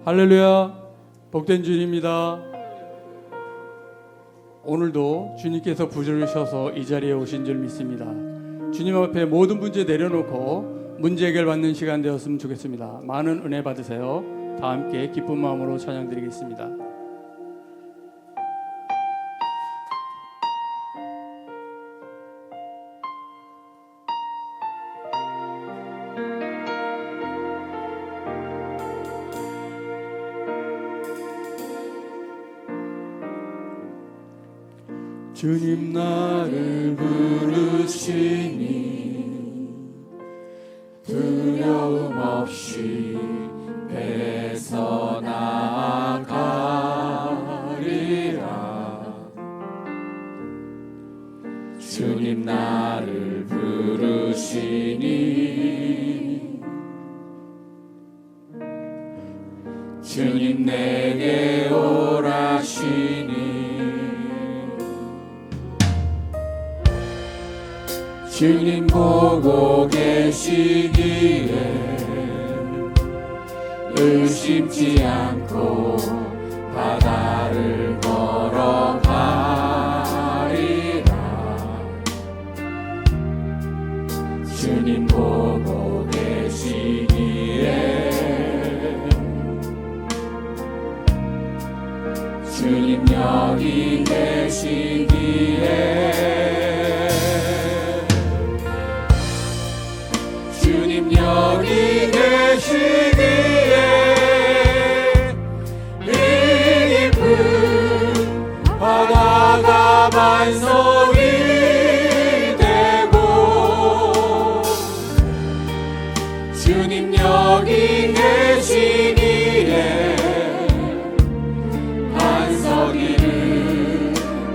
할렐루야, 복된 주님입니다. 오늘도 주님께서 부르셔서 이 자리에 오신 줄 믿습니다. 주님 앞에 모든 문제 내려놓고 문제 해결 받는 시간 되었으면 좋겠습니다. 많은 은혜 받으세요. 다 함께 기쁜 마음으로 찬양 드리겠습니다. 주님 나를 부르시니 두려움 없이 배서 나아가리라. 주님 나를 부르시니 주님 내게 오라시니 주님 보고 계시기에 의심치 않고 바다를 걸어가리라. 주님 보고 계시기에 주님 여기 계시기에 주님 여기 계시기에 이 깊은 바다가 반석이 되고 주님 여기 계시기에 반석이를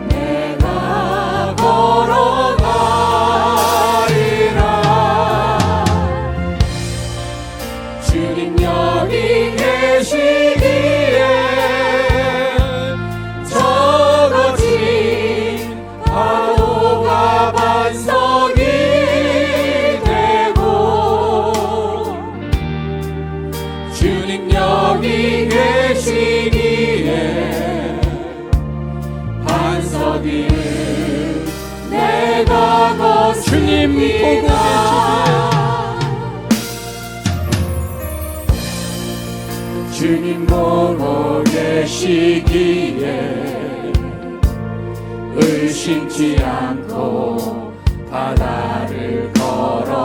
내가 걸어가리라. 주님 여기 계시기에 저거진 파도가 반석이 되고 주님 여기 계시기에 반석이를 내가 걷습니다. 주님 보고 계시기에 의심치 않고 바다를 걸어가리라.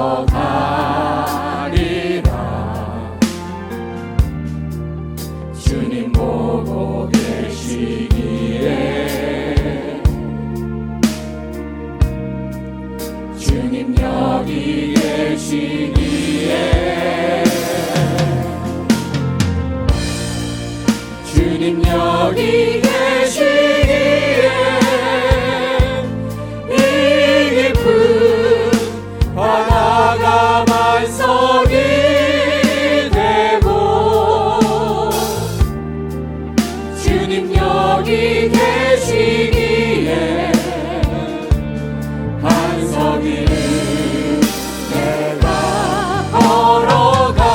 주님 보고 계시기에 주님 여기 계시기에 주님 여기 계시기에 이 깊은 바다가 반석이 되고 주님 여기 계시기에 반석이를 내가 걸어가리라.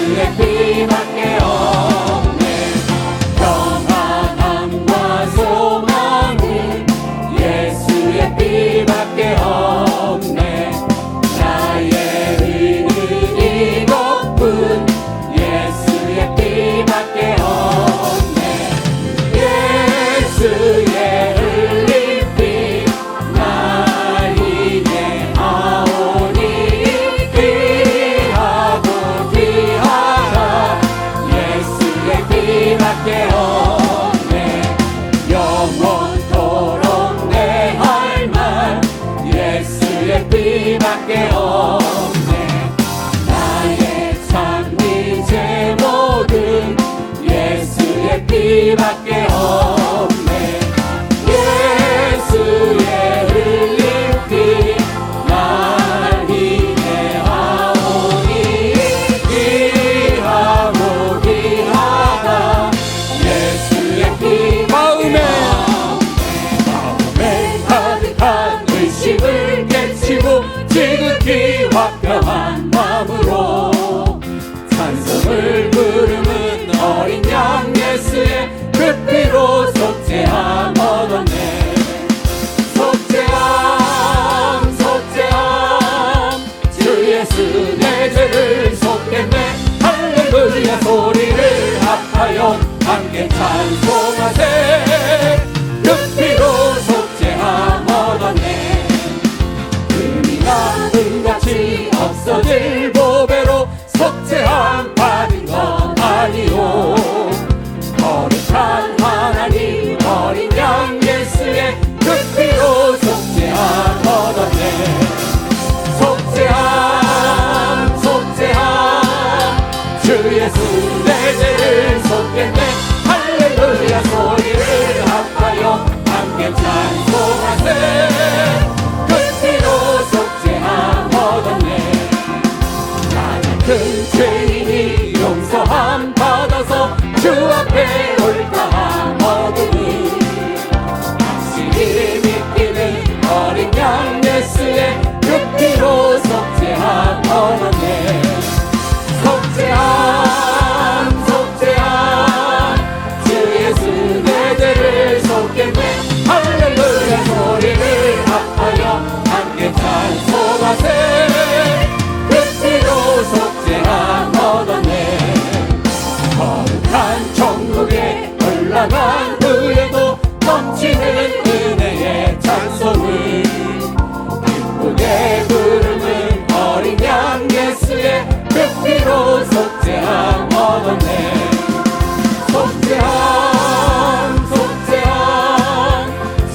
예수의 피밖에 없네. 평안함과 소망은 예수의 피밖에 없네. 나의 의는 이것뿐 예수의 피밖에 없네. 예수의 흘린 피 날 이제 아오니 귀하고 귀하다. 예수의 피밖에 없네. 영원토록 내 할 말 예수의 피밖에 없네. 나의 삶 이제 모든 예수의 피밖에 없네. 예수의 흘린 피 날 이제 아오니 귀하고 귀하다. 예수의 피 마음에 가득한 의심을 깨치고 지극히 화평한 마음으로 찬송을 부르는 어린 양 예수의 그 피로 속죄함 얻었네. 속죄함 속죄함 주 예수 내 죄를 속겠네. 할렐루야 소리를 합하여 함께 찬송하세. 그 피로 속죄함 얻었네. 금이나 은같이 없어질 보배로 속죄함 받은 것 아니오. 거룩한 하나님 어린 양 예수의 그 피로 속죄함 얻었네. 속죄함 속죄함 주 예수 내 죄를 속겠네. 할렐루야 소리를 합하여 함께 찬송하세. 그 피로 속죄함 얻었네. 나 같은 죄인이 용서함 받아서 주 앞에 올까함 얻으니 확실히 믿기는 어린 양 예수의 그 피로 속죄함 얻었네. 속죄함 속죄함 주 예수 내 죄를 속겠네. 할렐루야 소리를 합하여 함께 찬송하세. 그 피로 속죄함 얻었네. 거룩한 천국에 올라간 후에도 넘치는 은혜의 찬송을 기쁘게 부르는 어린 양 예수의 그 피로 속죄함 얻었네. 속죄함 속죄함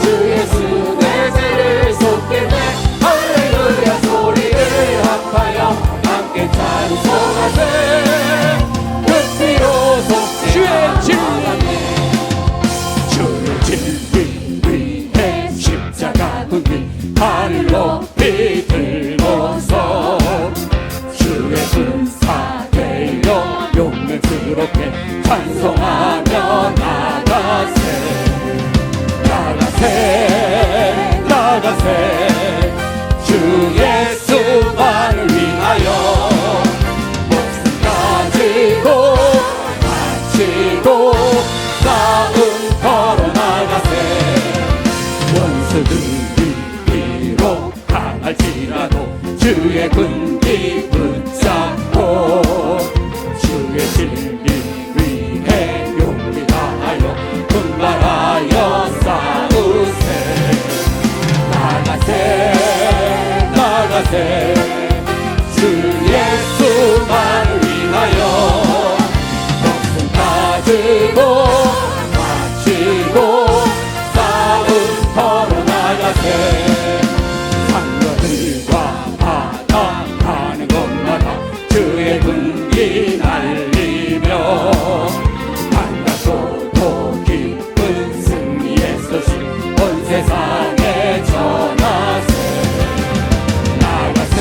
주 예수 내 죄를 속겠네. 할렐루야 소리를 합하여 함께 찬송하세. 그 피로 속죄함 얻었네. 주의 진리 위해 십자가 흥이 하늘 높이 들고서 주의 군사 되어 용맹스럽게 찬송하며 나가세. 나가세 나가세 주 예수만을 위하여 목숨 가지고 바치고 싸움 걸어 나가세. 원수들이 비록 강할지라도 주의 군기 붙잡고 주의 진리 위해 용기 다하여 분발하여 싸우세. 나가세 나가세 주 예수만을 위하여 목숨 가지고 바치고 싸움 걸어 나가세. 산거들과 바다 가는 곳마다 주의 군기 날리며 반갑고 기쁜 승리의 소식 온 세상에 전하세. 나가세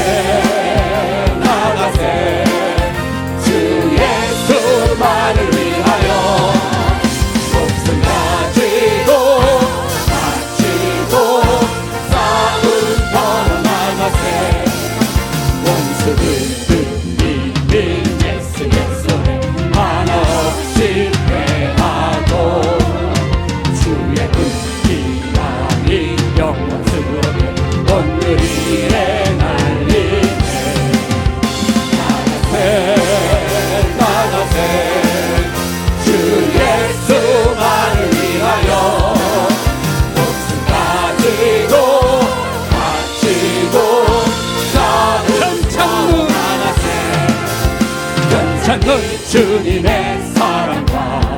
나가세 주 예수만을 위하여 주님의 사랑과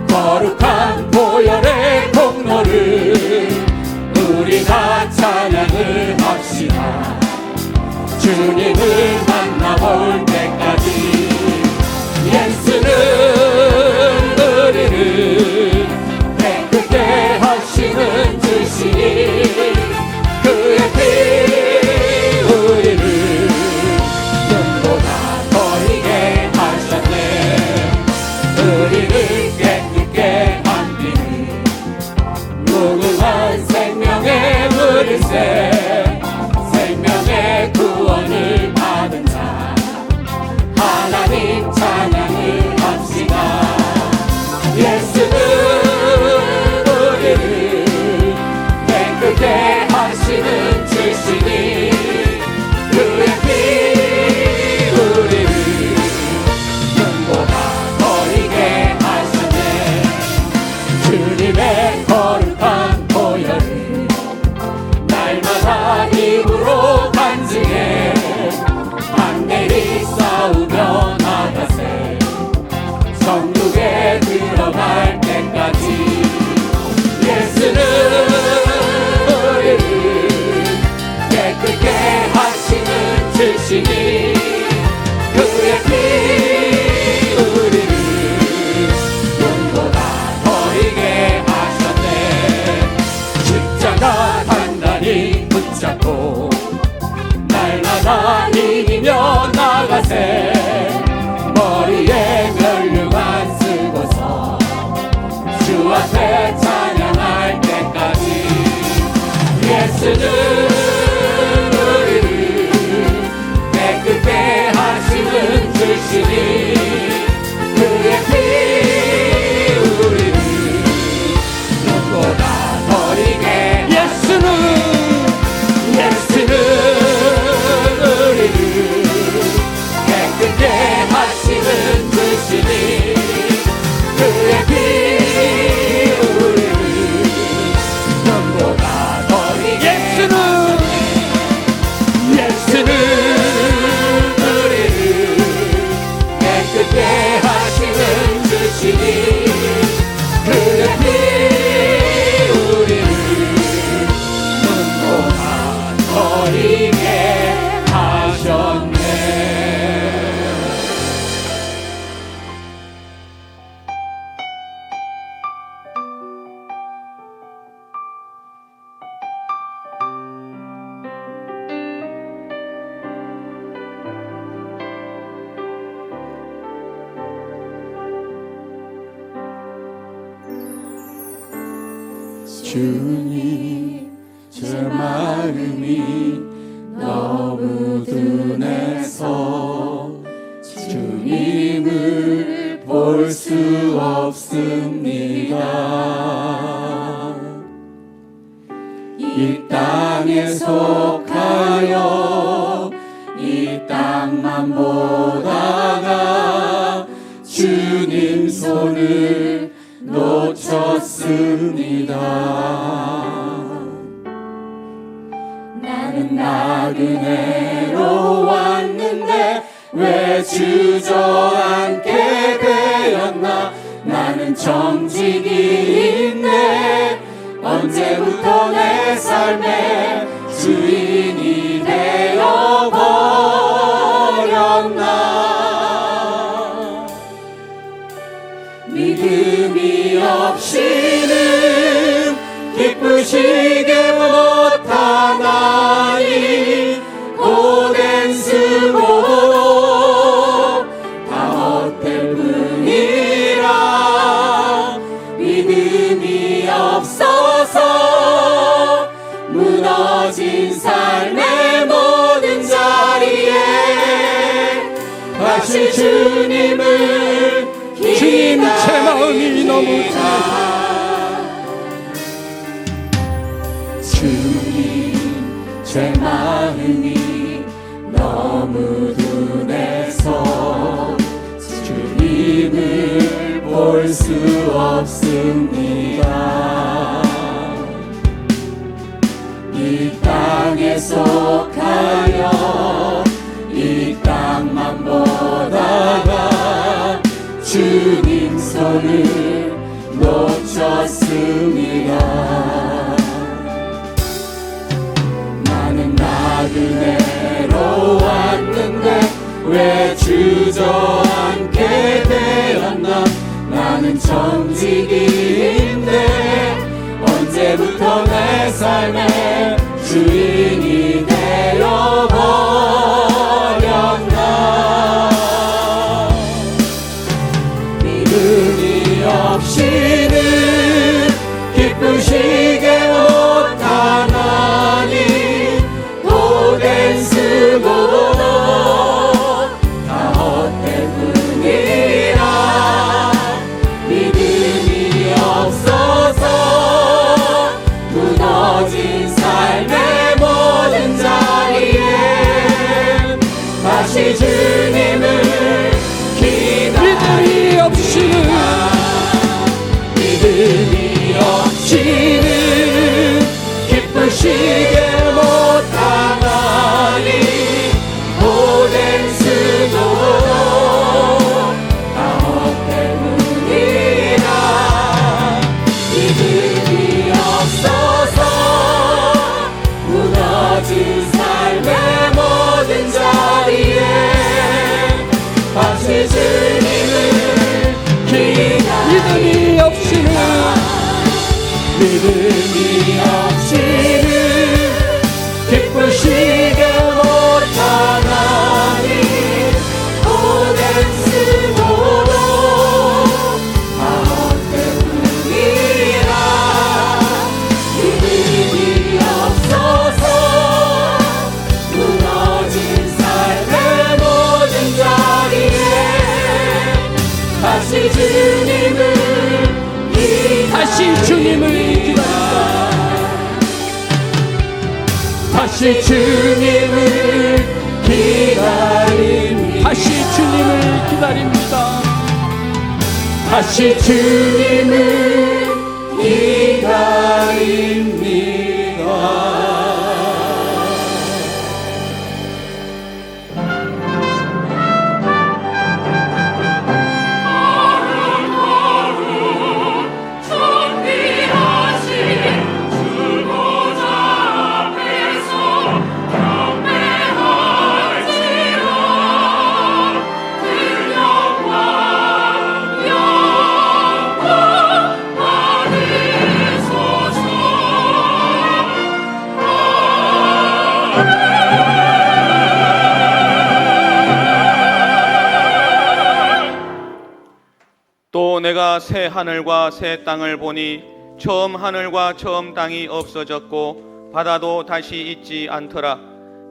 거룩한 보혈의 공로를 우리가 찬양을 합시다. 주님을 만나볼 때까지 예수는 우리를 깨끗게 하시는 주시니 그의 피 우리를 눈보다 더 희게 하셨네. 우리를 깨끗게 한 비는 무궁한 생명의 물일세. 생명의 구원을 받은 자 하나님 찬양을 합시다. 예수는 우리를 깨끗게 하시는 주시니 그의 피 우리를 눈보다 더 희게 하셨네. 주님의 거룩한 보혈을 날마다 입으로 간증해 반대리 싸우며 나가세. 천국에 들어갈 때까지 예수는 우리를 깨끗게 하시는 주시니 그의 피 우리를 눈보다 더 희게 하셨네. 십자가 단단히 붙잡고 날마다 이기며 나가세. 머리에 면류관 쓰고서 주 앞에 찬양할 때까지 예수는 우리를 깨끗게 하시는 주시니 그의 피 우리를 눈보다 더 희게 예수는 우리를 깨끗게 하시는 주시니 그의 피 우리를 눈보다 더 희게 예수는 우리를 깨끗게 하시는 주시니 그의 피 우리를 눈보다 더 희게 하셨네. 주님 제 마음이 너무 둔해서 주님을 볼 수 없습니다. 이 땅에 속하여 이 땅만 보다가 주님 손을 놓쳤습니다. 나는 나그네로 왔는데 왜 주저앉게 되었나. 나는 정직이 있네. 언제부터 내 삶의 주인이 되어버렸나. 믿음이 없이는 기쁘시게 못하나니 고된 수고도 다 헛될 뿐이라. 믿음이 없어서 무너진 삶의 모든 자리에 다시 주님을 주님 제 마음이 너무 주님 제 마음이 너무 둔해서 주님을 볼 수 없습니다. 이 땅에 속하여 이 땅만 보다가 주님 손을 놓쳤습니다. 나는 나그네로 왔는데 왜 주저앉게 되었나. 나는 정직인데 언제부터 내 삶의 주인이 되어버렸나. 믿음이 없이는 기쁘시게 못하나니 도된 수고도 다 헛될 뿐이라. 믿음이 없어서 무너진 삶의 모든 자리에 다시 주님을 믿음이 없이는 믿음이 없이는 기쁘시게 못하나니 모든 수고도 다 헛될 뿐이라. 믿음이 없어서 무너진 삶의 모든 자리에 다시 주님을 믿음이 없이는 믿음이 없이는 기쁘시게 못하나니 모든 수고도 다 헛될 뿐이라. 믿음이 없어서 무너진 삶의 모든 자리에 다시 주님을 다시 주님을 기다립니다. 다시 주님을 기다립니다. 다시 주님을 기다립니다. 다시 주님을 기다립니다. 또 내가 새 하늘과 새 땅을 보니 처음 하늘과 처음 땅이 없어졌고 바다도 다시 있지 않더라.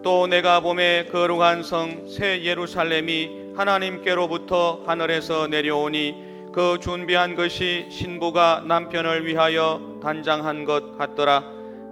또 내가 보매 거룩한 성 새 예루살렘이 하나님께로부터 하늘에서 내려오니 그 준비한 것이 신부가 남편을 위하여 단장한 것 같더라.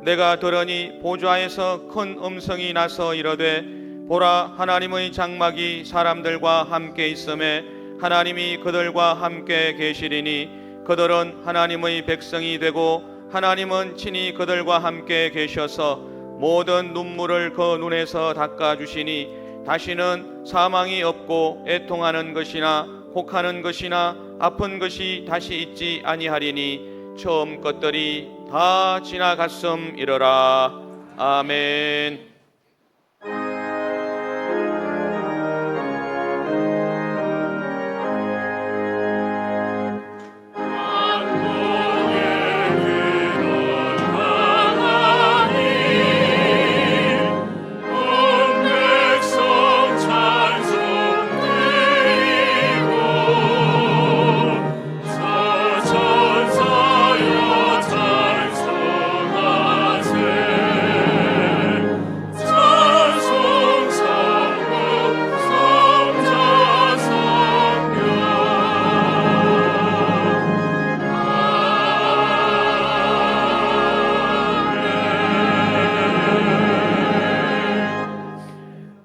내가 들으니 보좌에서 큰 음성이 나서 이르되 보라, 하나님의 장막이 사람들과 함께 있음에 하나님이 그들과 함께 계시리니 그들은 하나님의 백성이 되고 하나님은 친히 그들과 함께 계셔서 모든 눈물을 그 눈에서 닦아주시니 다시는 사망이 없고 애통하는 것이나 혹하는 것이나 아픈 것이 다시 있지 아니하리니 처음 것들이 다 지나갔음이러라. 아멘.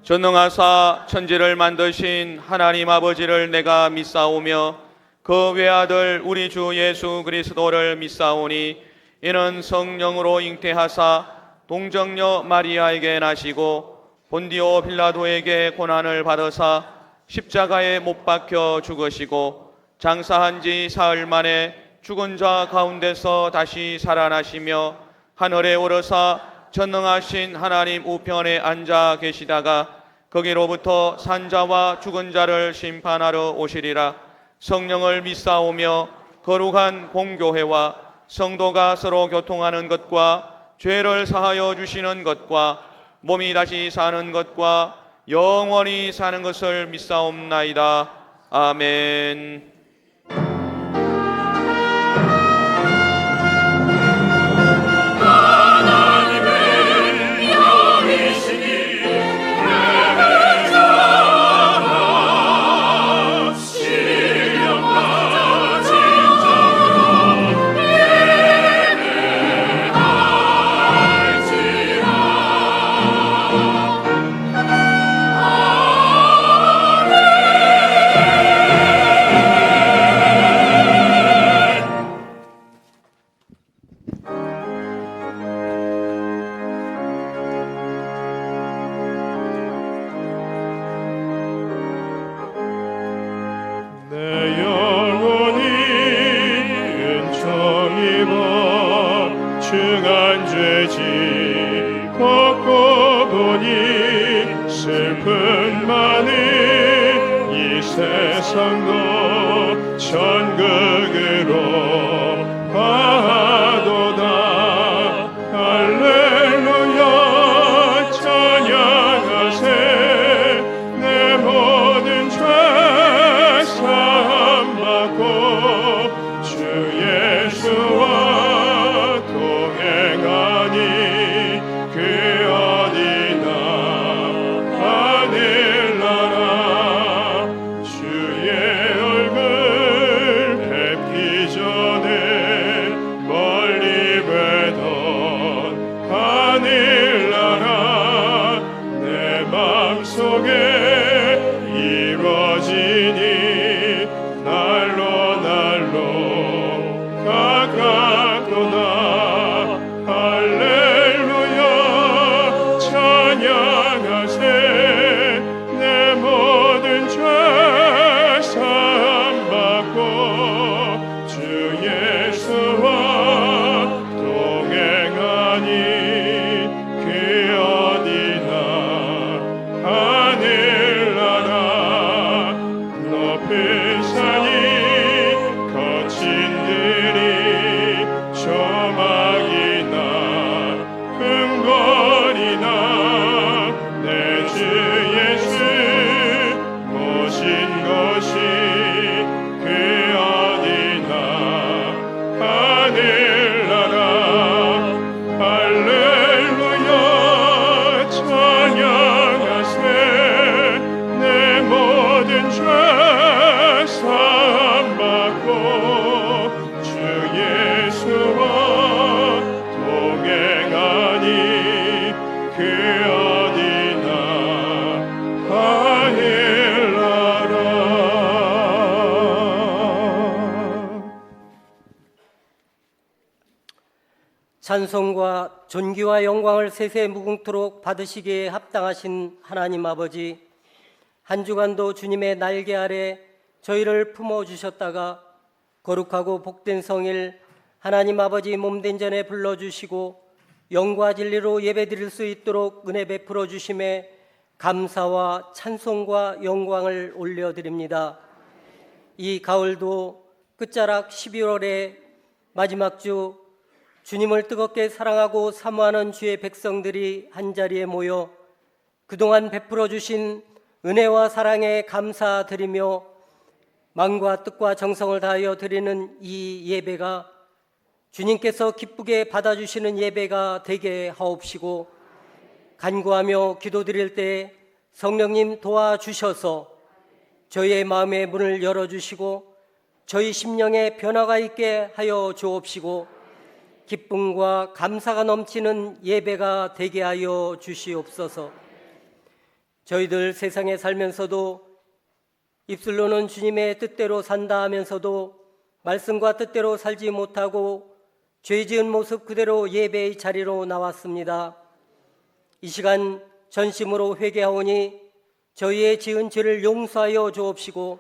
전능하사 천지를 만드신 하나님 아버지를 내가 믿사오며 그 외아들 우리 주 예수 그리스도를 믿사오니 이는 성령으로 잉태하사 동정녀 마리아에게 나시고 본디오 빌라도에게 고난을 받으사 십자가에 못 박혀 죽으시고 장사한 지 사흘 만에 죽은 자 가운데서 다시 살아나시며 하늘에 오르사 전능하신 하나님 우편에 앉아 계시다가 거기로부터 산자와 죽은 자를 심판하러 오시리라. 성령을 믿사오며 거룩한 공교회와 성도가 서로 교통하는 것과 죄를 사하여 주시는 것과 몸이 다시 사는 것과 영원히 사는 것을 믿사옵나이다. 아멘. 내 영혼이 은총 입어 중한 죄지 걷고 보니 슬픈 많은 이 세상도 천국으로 가도다. 할렐루야 찬양하세. 내 모든 죄 사함받고 주 예수와 동행하니 그 어디나 하늘나라. 주의 얼굴 뵙기 전에 멀리 뵈던 하늘나라 내 맘속에 이루어지니 날로 가깝구나. 할렐루야 찬양하세. 내 모든 죄 사함받고 주 예수와 동행하니 그 어디나 하늘나라. 높은 산이 거친 들이 조막이나 궁궐이나 내 주 예수 모신 곳이 그 어디나 하늘나라. 할렐루야 찬양하세. 내 모든 죄 사함받고 주 예수와 동행하니 그 어디나 하늘나라. 찬송과 존귀와 영광을 세세 무궁토록 받으시기에 합당하신 하나님 아버지, 한 주간도 주님의 날개 아래 저희를 품어주셨다가 거룩하고 복된 성일 하나님 아버지 몸된 전에 불러주시고 영과 진리로 예배드릴 수 있도록 은혜 베풀어 주심에 감사와 찬송과 영광을 올려드립니다. 이 가을도 끝자락 12월의 마지막 주, 주님을 뜨겁게 사랑하고 사모하는 주의 백성들이 한자리에 모여 그동안 베풀어 주신 은혜와 사랑에 감사드리며 마음과 뜻과 정성을 다하여 드리는 이 예배가 주님께서 기쁘게 받아주시는 예배가 되게 하옵시고, 간구하며 기도드릴 때 성령님 도와주셔서 저희의 마음의 문을 열어주시고 저희 심령에 변화가 있게 하여 주옵시고, 기쁨과 감사가 넘치는 예배가 되게 하여 주시옵소서. 저희들 세상에 살면서도 입술로는 주님의 뜻대로 산다 하면서도 말씀과 뜻대로 살지 못하고 죄 지은 모습 그대로 예배의 자리로 나왔습니다. 이 시간 전심으로 회개하오니 저희의 지은 죄를 용서하여 주옵시고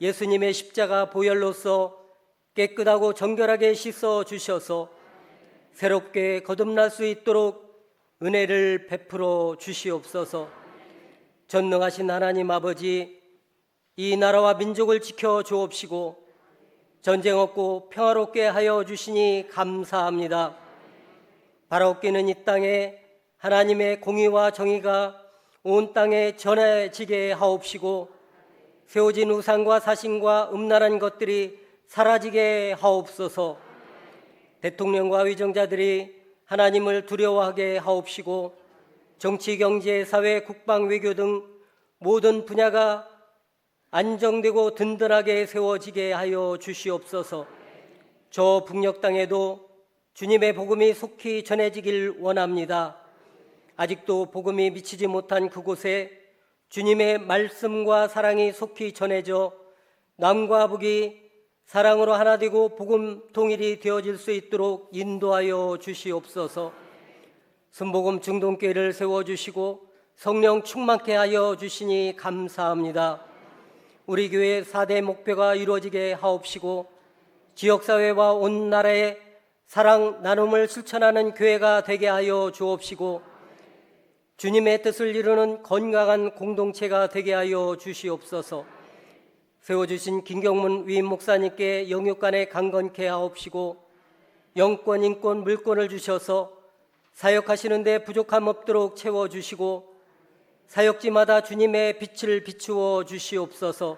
예수님의 십자가 보혈로서 깨끗하고 정결하게 씻어 주셔서 새롭게 거듭날 수 있도록 은혜를 베풀어 주시옵소서. 전능하신 하나님 아버지, 이 나라와 민족을 지켜 주옵시고 전쟁 없고 평화롭게 하여 주시니 감사합니다. 바라옵기는 이 땅에 하나님의 공의와 정의가 온 땅에 전해지게 하옵시고 세워진 우상과 사신과 음란한 것들이 사라지게 하옵소서. 대통령과 위정자들이 하나님을 두려워하게 하옵시고 정치, 경제, 사회, 국방, 외교 등 모든 분야가 안정되고 든든하게 세워지게 하여 주시옵소서. 저 북녘 땅에도 주님의 복음이 속히 전해지길 원합니다. 아직도 복음이 미치지 못한 그곳에 주님의 말씀과 사랑이 속히 전해져 남과 북이 사랑으로 하나 되고 복음 통일이 되어질 수 있도록 인도하여 주시옵소서. 순복음 중동교회를 세워주시고 성령 충만케 하여 주시니 감사합니다. 우리 교회의 4대 목표가 이루어지게 하옵시고 지역사회와 온 나라의 사랑 나눔을 실천하는 교회가 되게 하여 주옵시고 주님의 뜻을 이루는 건강한 공동체가 되게 하여 주시옵소서. 세워주신 김경문 위임 목사님께 영육간에 강건케 하옵시고 영권, 인권, 물권을 주셔서 사역하시는 데 부족함 없도록 채워주시고 사역지마다 주님의 빛을 비추어 주시옵소서.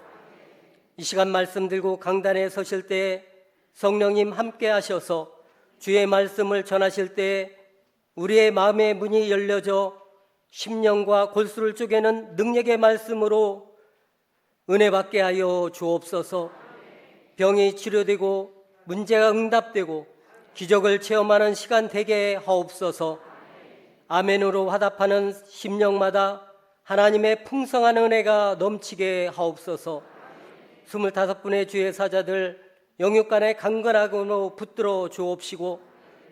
이 시간 말씀 들고 강단에 서실 때 성령님 함께 하셔서 주의 말씀을 전하실 때 우리의 마음의 문이 열려져 심령과 골수를 쪼개는 능력의 말씀으로 은혜 받게 하여 주옵소서. 병이 치료되고 문제가 응답되고 기적을 체험하는 시간 되게 하옵소서. 아멘으로 화답하는 심령마다 하나님의 풍성한 은혜가 넘치게 하옵소서. 25분의 주의 사자들 영육간에 강건하고 붙들어 주옵시고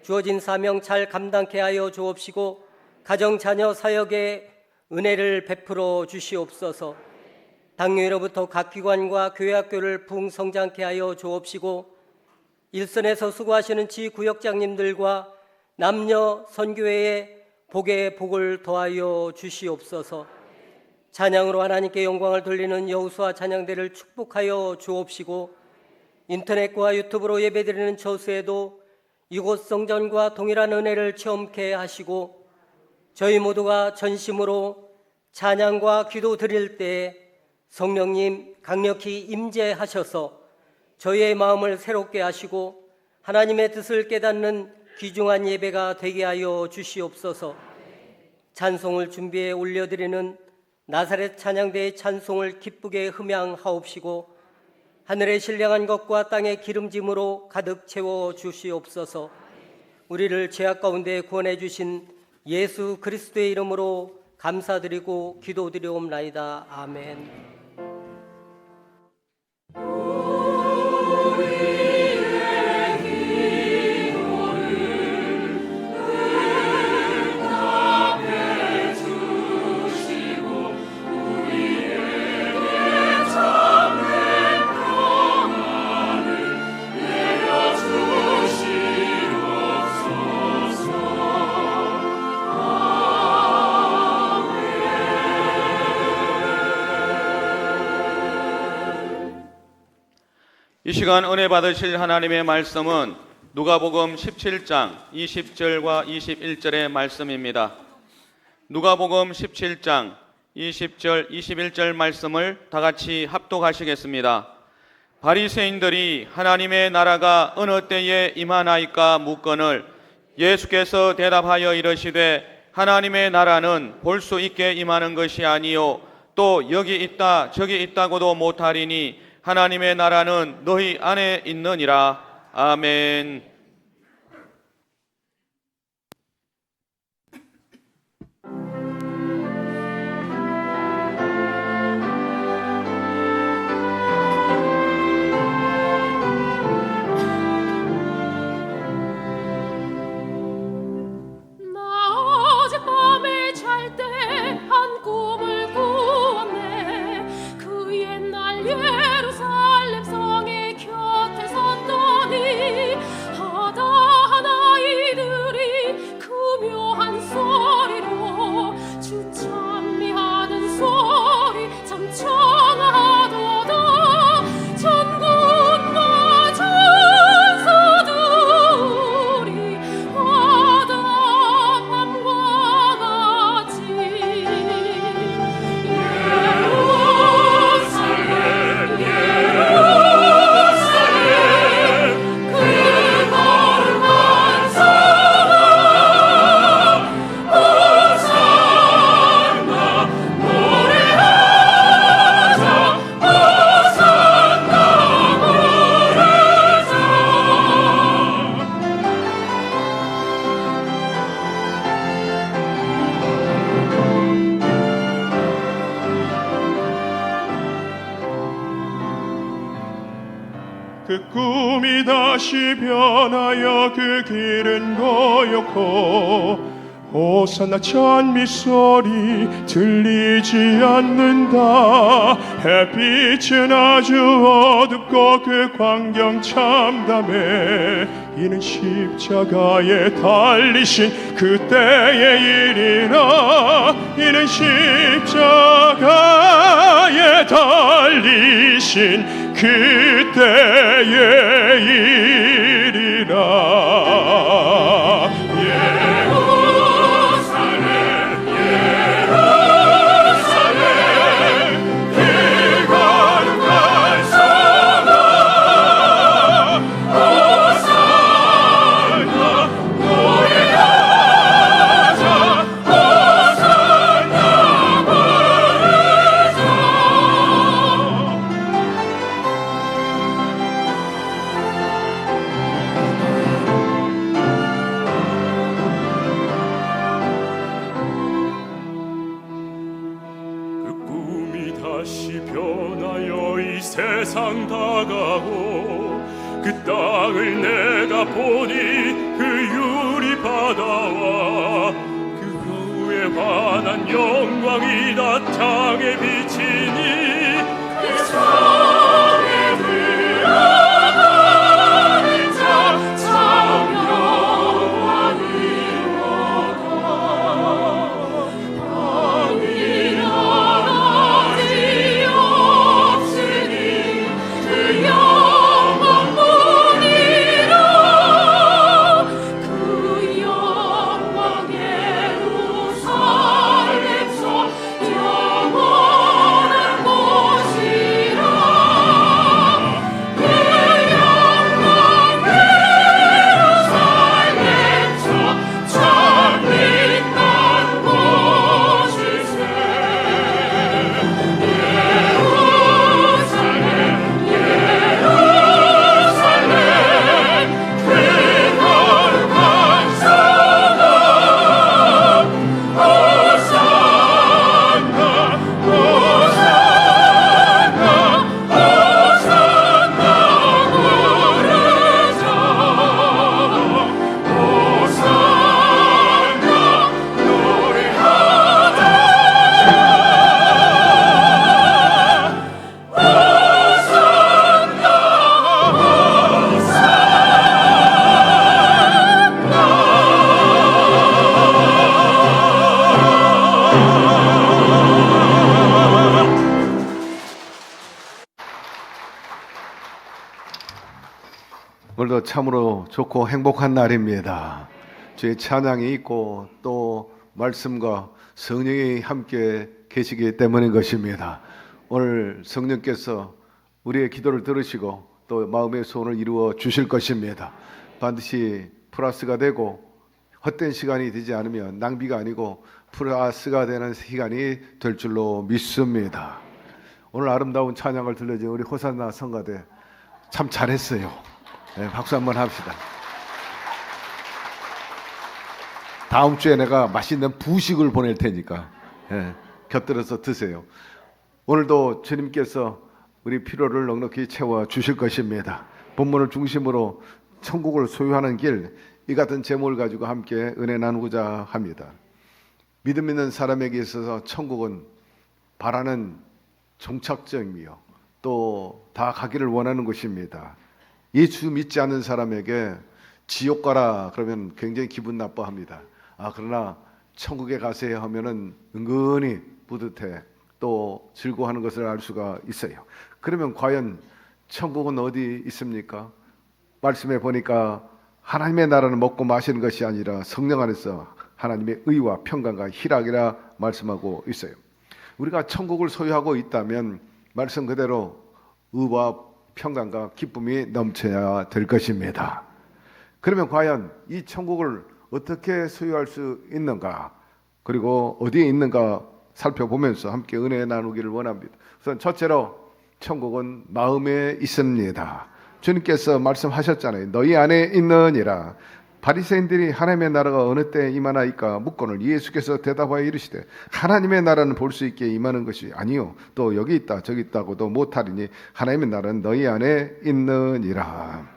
주어진 사명 잘 감당케 하여 주옵시고 가정 자녀 사역에 은혜를 베풀어 주시옵소서. 당뇨로부터 각 기관과 교회 학교를 부흥성장케 하여 주옵시고 일선에서 수고하시는 지구역장님들과 남녀 선교회에 복의 복을 더하여 주시옵소서. 찬양으로 하나님께 영광을 돌리는 여호수아 찬양대를 축복하여 주옵시고 인터넷과 유튜브로 예배드리는 저수에도 이곳 성전과 동일한 은혜를 체험케 하시고 저희 모두가 전심으로 찬양과 기도 드릴 때 성령님 강력히 임재하셔서 저희의 마음을 새롭게 하시고 하나님의 뜻을 깨닫는 귀중한 예배가 되게 하여 주시옵소서. 찬송을 준비해 올려드리는 나사렛 찬양대의 찬송을 기쁘게 흠양하옵시고 하늘의 신령한 것과 땅의 기름짐으로 가득 채워 주시옵소서. 우리를 죄악 가운데 구원해 주신 예수 그리스도의 이름으로 감사드리고 기도드리옵나이다. 아멘. 이 시간 은혜 받으실 하나님의 말씀은 누가복음 17장 20절과 21절의 말씀입니다. 누가복음 17장 20절 21절 말씀을 다 같이 합독하시겠습니다. 바리새인들이 하나님의 나라가 어느 때에 임하나이까 묻거늘 예수께서 대답하여 이르시되 하나님의 나라는 볼 수 있게 임하는 것이 아니요 또 여기 있다 저기 있다고도 못하리니 하나님의 나라는 너희 안에 있느니라. 아멘. 나 어젯밤에 잘 때 한 꿈을 꾸었네. 그 옛날 예루살렘 그 꿈이 다시 변하여 그 길은 고요코 호산나 찬미 소리 들리지 않는다. 햇빛은 아주 어둡고 그 광경 참담해. 이는 십자가에 달리신 그때의 일이라. 이는 십자가에 달리신 그때의 일이라. 세상 다가고 그 땅을 내가 보니 그 유리 바다와 그 후에 환한 영광이 다 창에 비치니 그 성에 들어가는 자 참 영광이 오늘도 참으로 좋고 행복한 날입니다. 주의 찬양이 있고 또 말씀과 성령이 함께 계시기 때문인 것입니다. 오늘 성령께서 우리의 기도를 들으시고 또 마음의 소원을 이루어 주실 것입니다. 반드시 플러스가 되고 헛된 시간이 되지 않으면 낭비가 아니고 플러스가 되는 시간이 될 줄로 믿습니다. 오늘 아름다운 찬양을 들려준 우리 호산나 성가대 참 잘했어요. 네, 박수 한번 합시다. 다음 주에 내가 맛있는 부식을 보낼 테니까 곁들여서 드세요. 오늘도 주님께서 우리 필요를 넉넉히 채워 주실 것입니다. 본문을 중심으로 천국을 소유하는 길, 이 같은 제목을 가지고 함께 은혜 나누고자 합니다. 믿음 있는 사람에게 있어서 천국은 바라는 종착점이요 또 다 가기를 원하는 곳입니다. 예수 믿지 않는 사람에게 지옥 가라 그러면 굉장히 기분 나빠합니다. 그러나 천국에 가세요 하면은 은근히 뿌듯해 또 즐거워하는 것을 알 수가 있어요. 그러면 과연 천국은 어디 있습니까? 말씀에 보니까 하나님의 나라는 먹고 마시는 것이 아니라 성령 안에서 하나님의 의와 평강과 희락이라 말씀하고 있어요. 우리가 천국을 소유하고 있다면 말씀 그대로 의와 평강과 기쁨이 넘쳐야 될 것입니다. 그러면 과연 이 천국을 어떻게 소유할 수 있는가, 그리고 어디에 있는가 살펴보면서 함께 은혜 나누기를 원합니다. 우선 첫째로 천국은 마음에 있습니다. 주님께서 말씀하셨잖아요. 너희 안에 있느니라. 바리새인들이 하나님의 나라가 어느 때 임하나이까 묻거늘 예수께서 대답하여 이르시되 하나님의 나라는 볼 수 있게 임하는 것이 아니요 또 여기 있다 저기 있다고도 못하리니 하나님의 나라는 너희 안에 있느니라.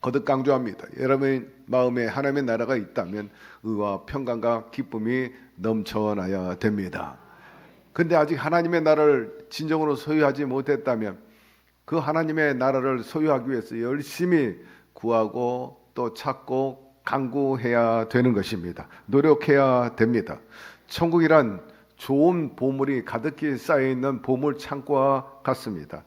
거듭 강조합니다. 여러분 마음에 하나님의 나라가 있다면 의와 평강과 기쁨이 넘쳐나야 됩니다. 근데 아직 하나님의 나라를 진정으로 소유하지 못했다면 그 하나님의 나라를 소유하기 위해서 열심히 구하고 또 찾고 간구해야 되는 것입니다. 노력해야 됩니다. 천국이란 좋은 보물이 가득히 쌓여있는 보물 창고와 같습니다.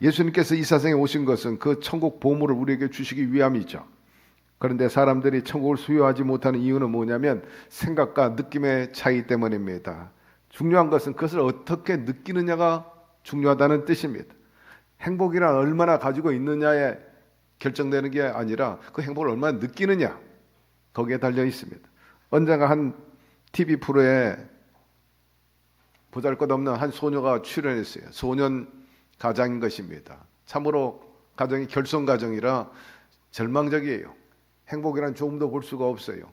예수님께서 이 세상에 오신 것은 그 천국 보물을 우리에게 주시기 위함이죠. 그런데 사람들이 천국을 소유하지 못하는 이유는 뭐냐면 생각과 느낌의 차이 때문입니다. 중요한 것은 그것을 어떻게 느끼느냐가 중요하다는 뜻입니다. 행복이란 얼마나 가지고 있느냐에 결정되는 게 아니라 그 행복을 얼마나 느끼느냐 거기에 달려 있습니다. 언젠가 한 TV 프로에 보잘것없는 한 소녀가 출연했어요. 소년 가장인 것입니다. 참으로 가정이 결손 가정이라 절망적이에요. 행복이란 조금도 볼 수가 없어요.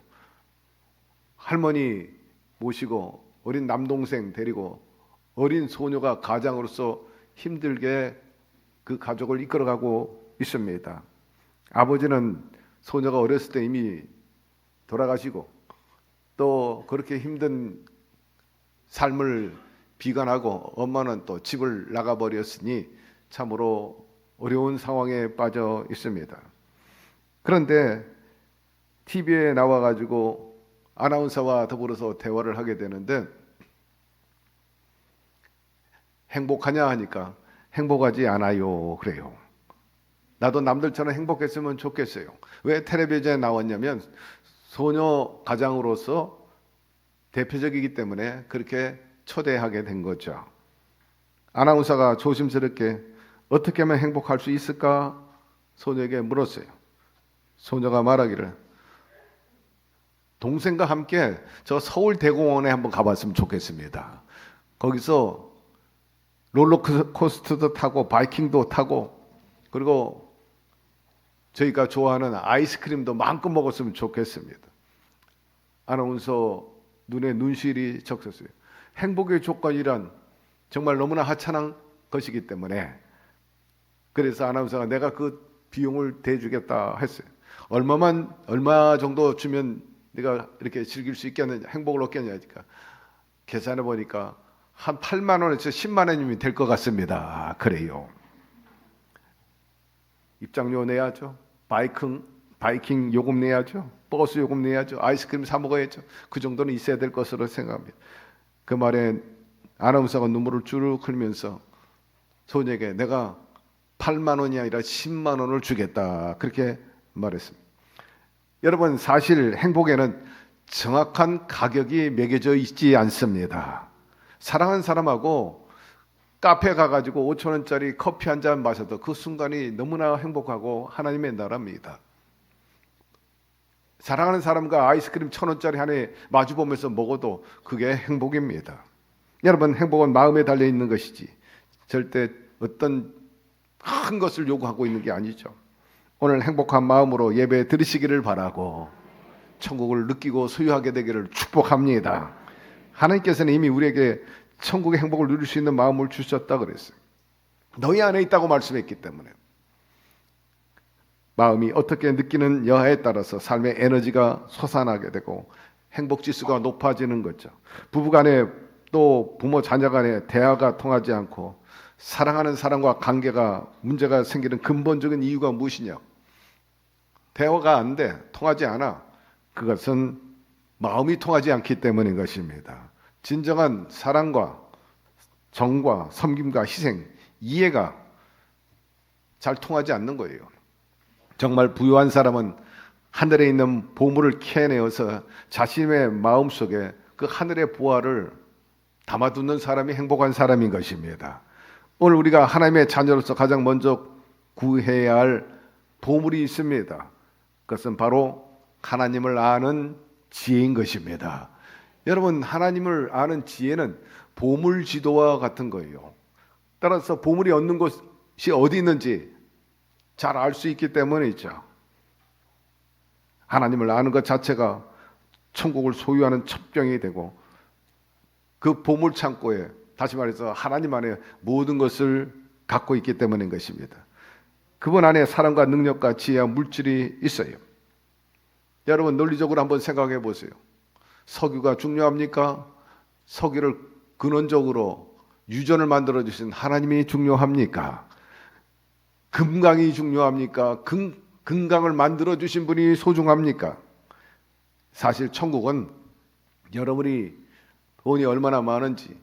할머니 모시고 어린 남동생 데리고 어린 소녀가 가장으로서 힘들게 그 가족을 이끌어가고 있습니다. 아버지는 소녀가 어렸을 때 이미 돌아가시고 또 그렇게 힘든 삶을 비관하고 엄마는 또 집을 나가버렸으니 참으로 어려운 상황에 빠져 있습니다. 그런데 TV에 나와가지고 아나운서와 더불어서 대화를 하게 되는데 행복하냐 하니까 행복하지 않아요 그래요. 나도 남들처럼 행복했으면 좋겠어요. 왜 텔레비전에 나왔냐면 소녀 가장으로서 대표적이기 때문에 그렇게 초대하게 된 거죠. 아나운서가 조심스럽게 어떻게 하면 행복할 수 있을까 소녀에게 물었어요. 소녀가 말하기를 동생과 함께 저 서울대공원에 한번 가봤으면 좋겠습니다. 거기서 롤러코스터도 타고 바이킹도 타고 그리고 저희가 좋아하는 아이스크림도 마음껏 먹었으면 좋겠습니다. 아나운서 눈에 눈실이 적셨어요. 행복의 조건이란 정말 너무나 하찮은 것이기 때문에 그래서 아나운서가 내가 그 비용을 대주겠다 했어요. 얼마 정도 주면 네가 이렇게 즐길 수 있겠느냐, 행복을 얻겠냐 하니까 계산해 보니까 한 8만 원에서 10만 원이면 될 것 같습니다. 그래요. 입장료 내야죠. 바이킹 요금 내야죠. 버스 요금 내야죠. 아이스크림 사 먹어야죠. 그 정도는 있어야 될 것으로 생각합니다. 그 말에 아나운서가 눈물을 주르륵 흘리면서 소녀에게 내가 8만 원이 아니라 10만 원을 주겠다. 그렇게 말했습니다. 여러분 사실 행복에는 정확한 가격이 매겨져 있지 않습니다. 사랑하는 사람하고 카페 가가지고 5천 원짜리 커피 한 잔 마셔도 그 순간이 너무나 행복하고 하나님의 나라입니다. 사랑하는 사람과 아이스크림 1,000원짜리 하나에 마주보면서 먹어도 그게 행복입니다. 여러분 행복은 마음에 달려 있는 것이지 절대 어떤 큰 것을 요구하고 있는 게 아니죠. 오늘 행복한 마음으로 예배 드리시기를 바라고 천국을 느끼고 소유하게 되기를 축복합니다. 하나님께서는 이미 우리에게 천국의 행복을 누릴 수 있는 마음을 주셨다 그랬어요. 너희 안에 있다고 말씀했기 때문에 마음이 어떻게 느끼는 여하에 따라서 삶의 에너지가 솟아나게 되고 행복 지수가 높아지는 거죠. 부부간에 또 부모 자녀 간에 대화가 통하지 않고 사랑하는 사람과 관계가 문제가 생기는 근본적인 이유가 무엇이냐? 대화가 안 돼, 통하지 않아. 그것은 마음이 통하지 않기 때문인 것입니다. 진정한 사랑과 정과 섬김과 희생, 이해가 잘 통하지 않는 거예요. 정말 부유한 사람은 하늘에 있는 보물을 캐내어서 자신의 마음속에 그 하늘의 보화를 담아두는 사람이 행복한 사람인 것입니다. 오늘 우리가 하나님의 자녀로서 가장 먼저 구해야 할 보물이 있습니다. 그것은 바로 하나님을 아는 지혜인 것입니다. 여러분 하나님을 아는 지혜는 보물지도와 같은 거예요. 따라서 보물이 얻는 곳이 어디 있는지 잘 알 수 있기 때문이죠. 하나님을 아는 것 자체가 천국을 소유하는 첩경이 되고 그 보물 창고에 다시 말해서 하나님 안에 모든 것을 갖고 있기 때문인 것입니다. 그분 안에 사랑과 능력과 지혜와 물질이 있어요. 여러분 논리적으로 한번 생각해 보세요. 석유가 중요합니까? 석유를 근원적으로 유전을 만들어 주신 하나님이 중요합니까? 금강이 중요합니까? 금강을 만들어 주신 분이 소중합니까? 사실 천국은 여러분이 돈이 얼마나 많은지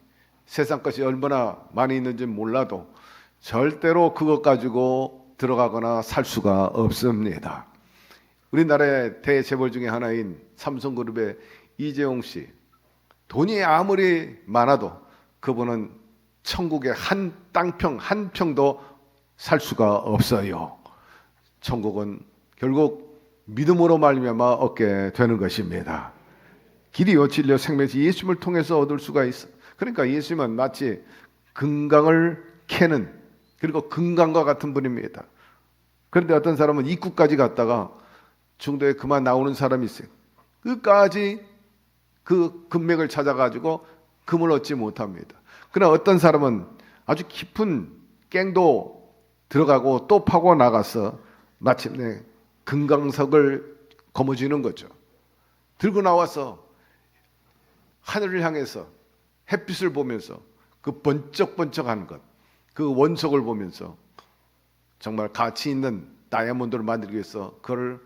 세상 것이 얼마나 많이 있는지 몰라도 절대로 그것 가지고 들어가거나 살 수가 없습니다. 우리나라의 대재벌 중에 하나인 삼성그룹의 이재용 씨, 돈이 아무리 많아도 그분은 천국의 한 땅평 한 평도 살 수가 없어요. 천국은 결국 믿음으로 말미암아 얻게 되는 것입니다. 길이요 진리요 생명이 예수님을 통해서 얻을 수가 있어. 그러니까 예수님은 마치 금강을 캐는 그리고 금강과 같은 분입니다. 그런데 어떤 사람은 입구까지 갔다가 중도에 그만 나오는 사람이 있어요. 끝까지 그 금맥을 찾아가지고 금을 얻지 못합니다. 그러나 어떤 사람은 아주 깊은 갱도 들어가고 또 파고 나가서 마침내 금강석을 거머쥐는 거죠. 들고 나와서 하늘을 향해서 햇빛을 보면서 그 번쩍번쩍하는 것, 그 원석을 보면서 정말 가치 있는 다이아몬드를 만들기 위해서 그걸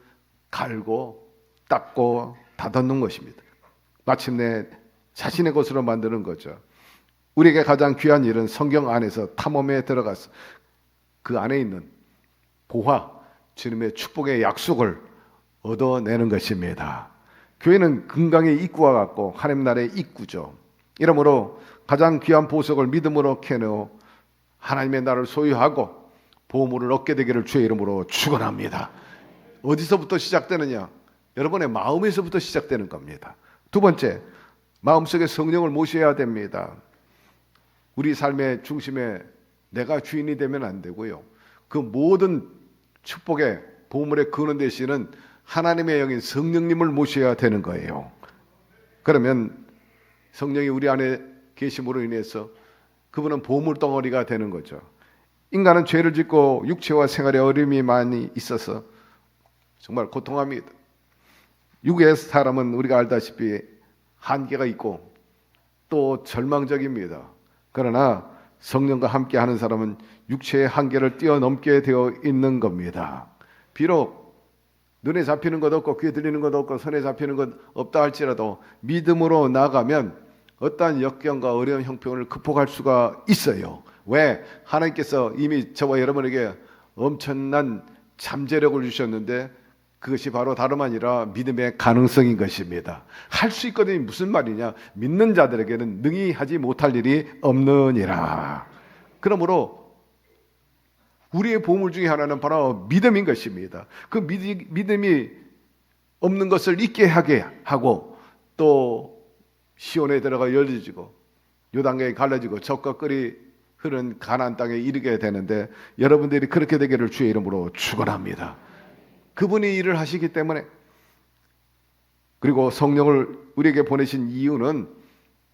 갈고 닦고 다듬는 것입니다. 마침내 자신의 것으로 만드는 거죠. 우리에게 가장 귀한 일은 성경 안에서 탐험에 들어가서 그 안에 있는 보화, 주님의 축복의 약속을 얻어내는 것입니다. 교회는 금강의 입구와 같고 하나님 나라의 입구죠. 이러므로 가장 귀한 보석을 믿음으로 캐내어 하나님의 나라를 소유하고 보물을 얻게 되기를 주의 이름으로 축원합니다. 어디서부터 시작되느냐? 여러분의 마음에서부터 시작되는 겁니다. 두 번째, 마음속에 성령을 모셔야 됩니다. 우리 삶의 중심에 내가 주인이 되면 안 되고요. 그 모든 축복의 보물의 근원 되시는 하나님의 영인 성령님을 모셔야 되는 거예요. 그러면 성령이 우리 안에 계심으로 인해서 그분은 보물 덩어리가 되는 거죠. 인간은 죄를 짓고 육체와 생활에 어려움이 많이 있어서 정말 고통합니다. 육의 사람은 우리가 알다시피 한계가 있고 또 절망적입니다. 그러나 성령과 함께 하는 사람은 육체의 한계를 뛰어넘게 되어 있는 겁니다. 비록 눈에 잡히는 것 없고 귀에 들리는 것 없고 손에 잡히는 것 없다 할지라도 믿음으로 나가면 어떠한 역경과 어려운 형편을 극복할 수가 있어요. 왜? 하나님께서 이미 저와 여러분에게 엄청난 잠재력을 주셨는데 그것이 바로 다름 아니라 믿음의 가능성인 것입니다. 할 수 있거든요. 무슨 말이냐? 믿는 자들에게는 능히 하지 못할 일이 없느니라. 그러므로 우리의 보물 중에 하나는 바로 믿음인 것입니다. 그 믿음이 없는 것을 있게 하게 하고 또 시온에 들어가 열려지고 요단강에 갈라지고 적과 끓이 흐른 가나안 땅에 이르게 되는데 여러분들이 그렇게 되기를 주의 이름으로 축원합니다. 그분이 일을 하시기 때문에 그리고 성령을 우리에게 보내신 이유는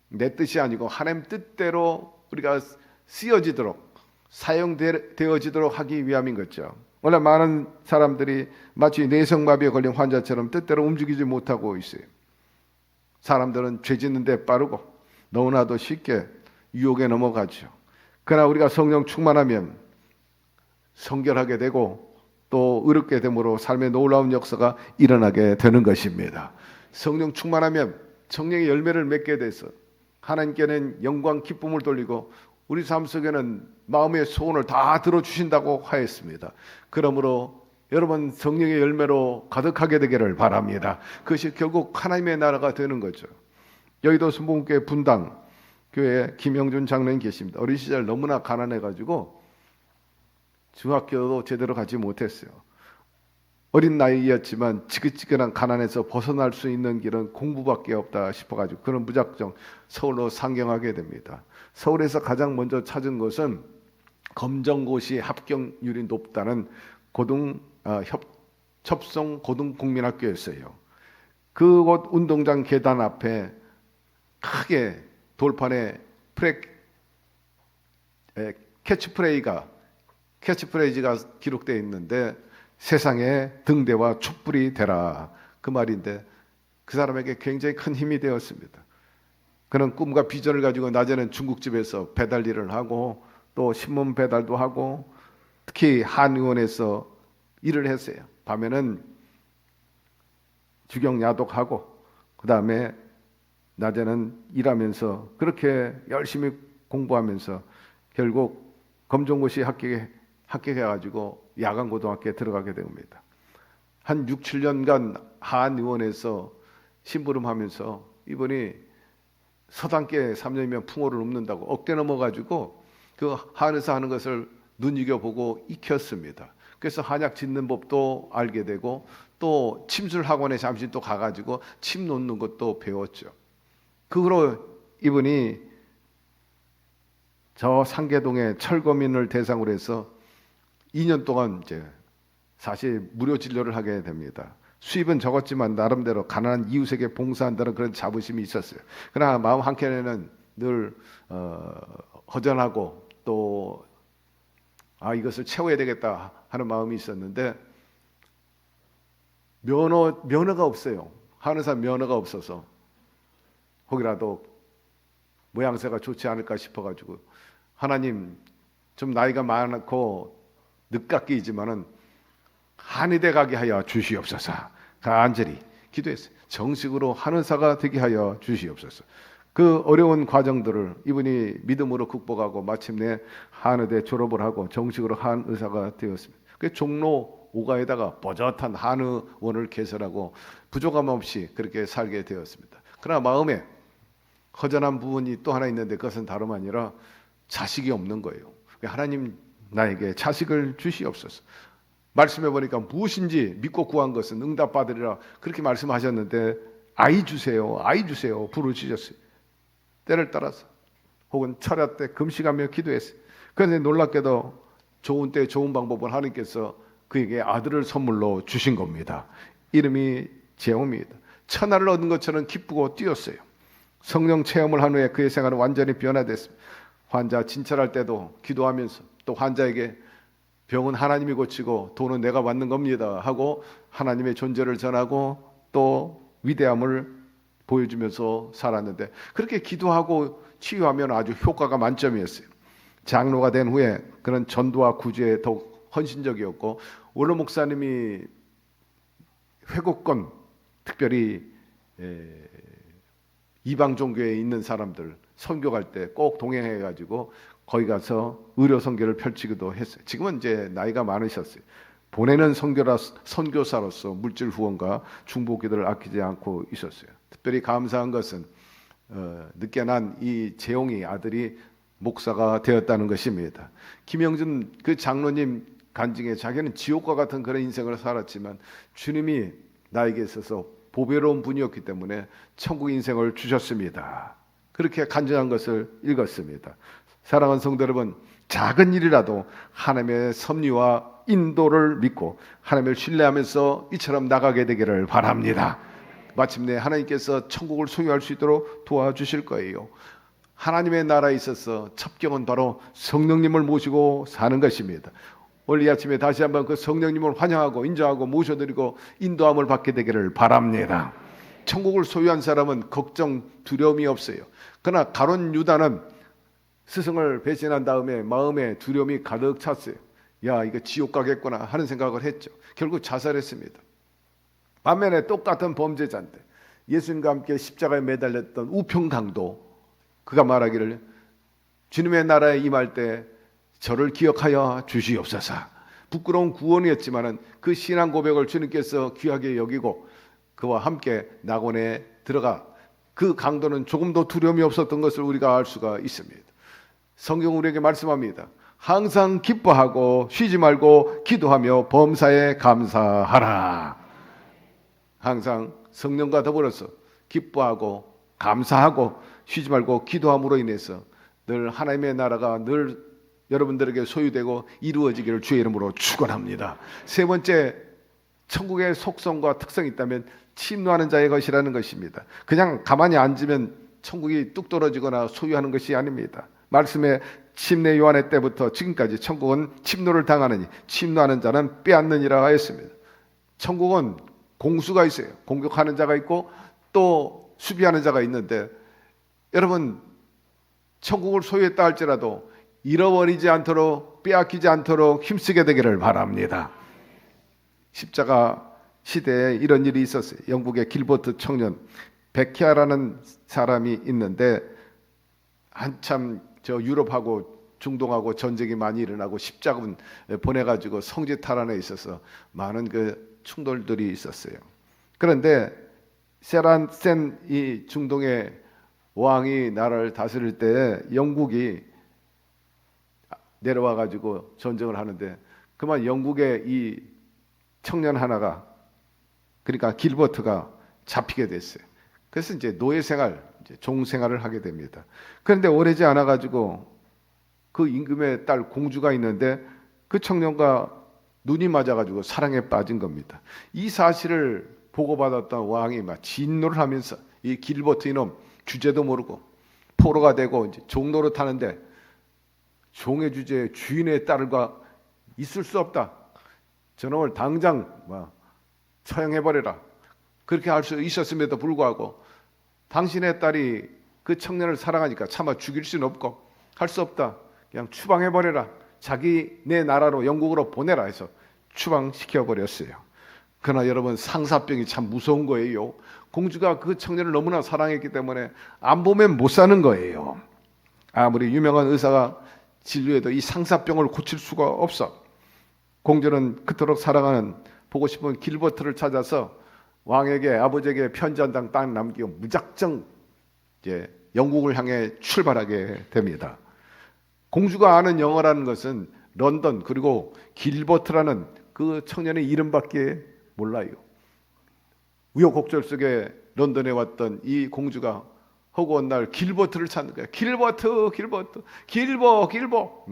내 뜻이 아니고 하나님 뜻대로 우리가 쓰여지도록 사용되어지도록 하기 위함인 거죠. 원래 많은 사람들이 마치 뇌성마비에 걸린 환자처럼 뜻대로 움직이지 못하고 있어요. 사람들은 죄 짓는 데 빠르고 너무나도 쉽게 유혹에 넘어가죠. 그러나 우리가 성령 충만하면 성결하게 되고 또 의롭게 됨으로 삶의 놀라운 역사가 일어나게 되는 것입니다. 성령 충만하면 성령의 열매를 맺게 돼서 하나님께는 영광 기쁨을 돌리고 우리 삶 속에는 마음의 소원을 다 들어주신다고 하였습니다. 그러므로 여러분 성령의 열매로 가득하게 되기를 바랍니다. 그것이 결국 하나님의 나라가 되는 거죠. 여의도 순복음교회 분당 교회에 김영준 장로님 계십니다. 어린 시절 너무나 가난해가지고 중학교도 제대로 가지 못했어요. 어린 나이였지만 지긋지긋한 가난에서 벗어날 수 있는 길은 공부밖에 없다 싶어가지고 그런 무작정 서울로 상경하게 됩니다. 서울에서 가장 먼저 찾은 것은 검정고시 합격률이 높다는 첩송 고등국민학교였어요. 그곳 운동장 계단 앞에 크게 돌판에 캐치프레이즈가 기록되어 있는데 세상에 등대와 촛불이 되라, 그 말인데 그 사람에게 굉장히 큰 힘이 되었습니다. 그는 꿈과 비전을 가지고 낮에는 중국집에서 배달 일을 하고 또 신문 배달도 하고 특히 한의원에서 일을 했어요. 밤에는 주경 야독하고 그 다음에 낮에는 일하면서 그렇게 열심히 공부하면서 결국 검정고시 합격해가지고 야간고등학교에 들어가게 됩니다. 한 6, 7년간 한의원에서 심부름하면서 이분이 서당계 3년이면 풍어를 읊는다고 어깨 넘어가지고 그 한의사 하는 것을 눈여겨보고 익혔습니다. 그래서 한약 짓는 법도 알게 되고 또 침술 학원에 잠시 또 가가지고 침 놓는 것도 배웠죠. 그 후로 이분이 저 상계동의 철거민을 대상으로 해서 2년 동안 이제 사실 무료 진료를 하게 됩니다. 수입은 적었지만 나름대로 가난한 이웃에게 봉사한다는 그런 자부심이 있었어요. 그러나 마음 한켠에는 늘 허전하고 또 이것을 채워야 되겠다 하는 마음이 있었는데 면허가 없어요. 한의사 면허가 없어서 혹이라도 모양새가 좋지 않을까 싶어가지고 하나님, 좀 나이가 많고 늦깎이지만은 한의대 가게 하여 주시옵소서. 간절히 기도했어요. 정식으로 한의사가 되게 하여 주시옵소서. 그 어려운 과정들을 이분이 믿음으로 극복하고 마침내 한의대 졸업을 하고 정식으로 한의사가 되었습니다. 그 종로 5가에다가 버젓한 한의원을 개설하고 부족함 없이 그렇게 살게 되었습니다. 그러나 마음에 허전한 부분이 또 하나 있는데 그것은 다름 아니라 자식이 없는 거예요. 하나님, 나에게 자식을 주시옵소서. 말씀해 보니까 무엇인지 믿고 구한 것은 응답받으리라 그렇게 말씀하셨는데 아이 주세요, 아이 주세요 부르짖었어요. 때를 따라서 혹은 철야 때 금식하며 기도했어요. 그런데 놀랍게도 좋은 때 좋은 방법을 하나님께서 그에게 아들을 선물로 주신 겁니다. 이름이 재홍입니다. 천하를 얻은 것처럼 기쁘고 뛰었어요. 성령 체험을 한 후에 그의 생활은 완전히 변화됐습니다. 환자 진찰할 때도 기도하면서 또 환자에게 병은 하나님이 고치고 돈은 내가 받는 겁니다 하고 하나님의 존재를 전하고 또 위대함을 보여주면서 살았는데 그렇게 기도하고 치유하면 아주 효과가 만점이었어요. 장로가 된 후에 그런 전도와 구제에 더욱 헌신적이었고 원로 목사님이 회국권 특별히 이방 종교에 있는 사람들 선교 갈 때 꼭 동행해 가지고 거기 가서 의료 선교를 펼치기도 했어요. 지금은 이제 나이가 많으셨어요. 보내는 선교사로서 물질 후원과 중보 기도를 아끼지 않고 있었어요. 특별히 감사한 것은 늦게 난 이 재홍이 아들이 목사가 되었다는 것입니다. 김영준 그 장로님 간증에 자기는 지옥과 같은 그런 인생을 살았지만 주님이 나에게 있어서 보배로운 분이었기 때문에 천국 인생을 주셨습니다. 그렇게 간증한 것을 읽었습니다. 사랑하는 성도 여러분, 작은 일이라도 하나님의 섭리와 인도를 믿고 하나님을 신뢰하면서 이처럼 나가게 되기를 바랍니다. 마침내 하나님께서 천국을 소유할 수 있도록 도와주실 거예요. 하나님의 나라에 있어서 첩경은 바로 성령님을 모시고 사는 것입니다. 오늘 이 아침에 다시 한번 그 성령님을 환영하고 인정하고 모셔드리고 인도함을 받게 되기를 바랍니다. 천국을 소유한 사람은 걱정, 두려움이 없어요. 그러나 가룟 유다는 스승을 배신한 다음에 마음에 두려움이 가득 찼어요. 야, 이거 지옥 가겠구나 하는 생각을 했죠. 결국 자살했습니다. 반면에 똑같은 범죄자인데 예수님과 함께 십자가에 매달렸던 우평강도 그가 말하기를 주님의 나라에 임할 때 저를 기억하여 주시옵소서. 부끄러운 구원이었지만 그 신앙 고백을 주님께서 귀하게 여기고 그와 함께 낙원에 들어가 그 강도는 조금도 두려움이 없었던 것을 우리가 알 수가 있습니다. 성경 우리에게 말씀합니다. 항상 기뻐하고 쉬지 말고 기도하며 범사에 감사하라. 항상 성령과 더불어서 기뻐하고 감사하고 쉬지 말고 기도함으로 인해서 늘 하나님의 나라가 늘 여러분들에게 소유되고 이루어지기를 주의 이름으로 축원합니다. 세 번째 천국의 속성과 특성이 있다면 침노하는 자의 것이라는 것입니다. 그냥 가만히 앉으면 천국이 뚝 떨어지거나 소유하는 것이 아닙니다. 말씀에 침례 요한의 때부터 지금까지 천국은 침노를 당하느니 침노하는 자는 빼앗느니라 하였습니다. 천국은 공수가 있어요. 공격하는 자가 있고 또 수비하는 자가 있는데, 여러분 천국을 소유했다 할지라도 잃어버리지 않도록, 빼앗기지 않도록 힘쓰게 되기를 바랍니다. 십자가 시대에 이런 일이 있었어요. 영국의 길버트 청년 베키아라는 사람이 있는데, 한참 저 유럽하고 중동하고 전쟁이 많이 일어나고 십자군 보내가지고 성지 탈환에 있어서 많은 그 충돌들이 있었어요. 그런데 세란센 이 중동의 왕이 나라를 다스릴 때 영국이 내려와 가지고 전쟁을 하는데, 그만 영국의 이 청년 하나가, 그러니까 길버트가 잡히게 됐어요. 그래서 이제 노예 생활, 이제 종 생활을 하게 됩니다. 그런데 오래지 않아 가지고 그 임금의 딸 공주가 있는데 그 청년과 눈이 맞아 가지고 사랑에 빠진 겁니다. 이 사실을 보고받았던 왕이 막 진노를 하면서 이 길버트 이놈 주제도 모르고 포로가 되고 이제 종로를 타는데 종의 주제에 주인의 딸과 있을 수 없다. 저놈을 당장 처형해버려라. 그렇게 할 수 있었음에도 불구하고 당신의 딸이 그 청년을 사랑하니까 차마 죽일 수는 없고 할 수 없다. 그냥 추방해버려라. 자기 내 나라로 영국으로 보내라 해서 추방시켜버렸어요. 그러나 여러분, 상사병이 참 무서운 거예요. 공주가 그 청년을 너무나 사랑했기 때문에 안 보면 못 사는 거예요. 아무리 유명한 의사가 진료해도 이 상사병을 고칠 수가 없어. 공주는 그토록 사랑하는, 보고 싶은 길버트를 찾아서 왕에게, 아버지에게 편지 한 장 딱 남기고 무작정 이제 영국을 향해 출발하게 됩니다. 공주가 아는 영어라는 것은 런던, 그리고 길버트라는 그 청년의 이름밖에 몰라요. 우여곡절 속에 런던에 왔던 이 공주가 허구한 날 길버트를 찾는 거야. 길버트, 길버트, 길버.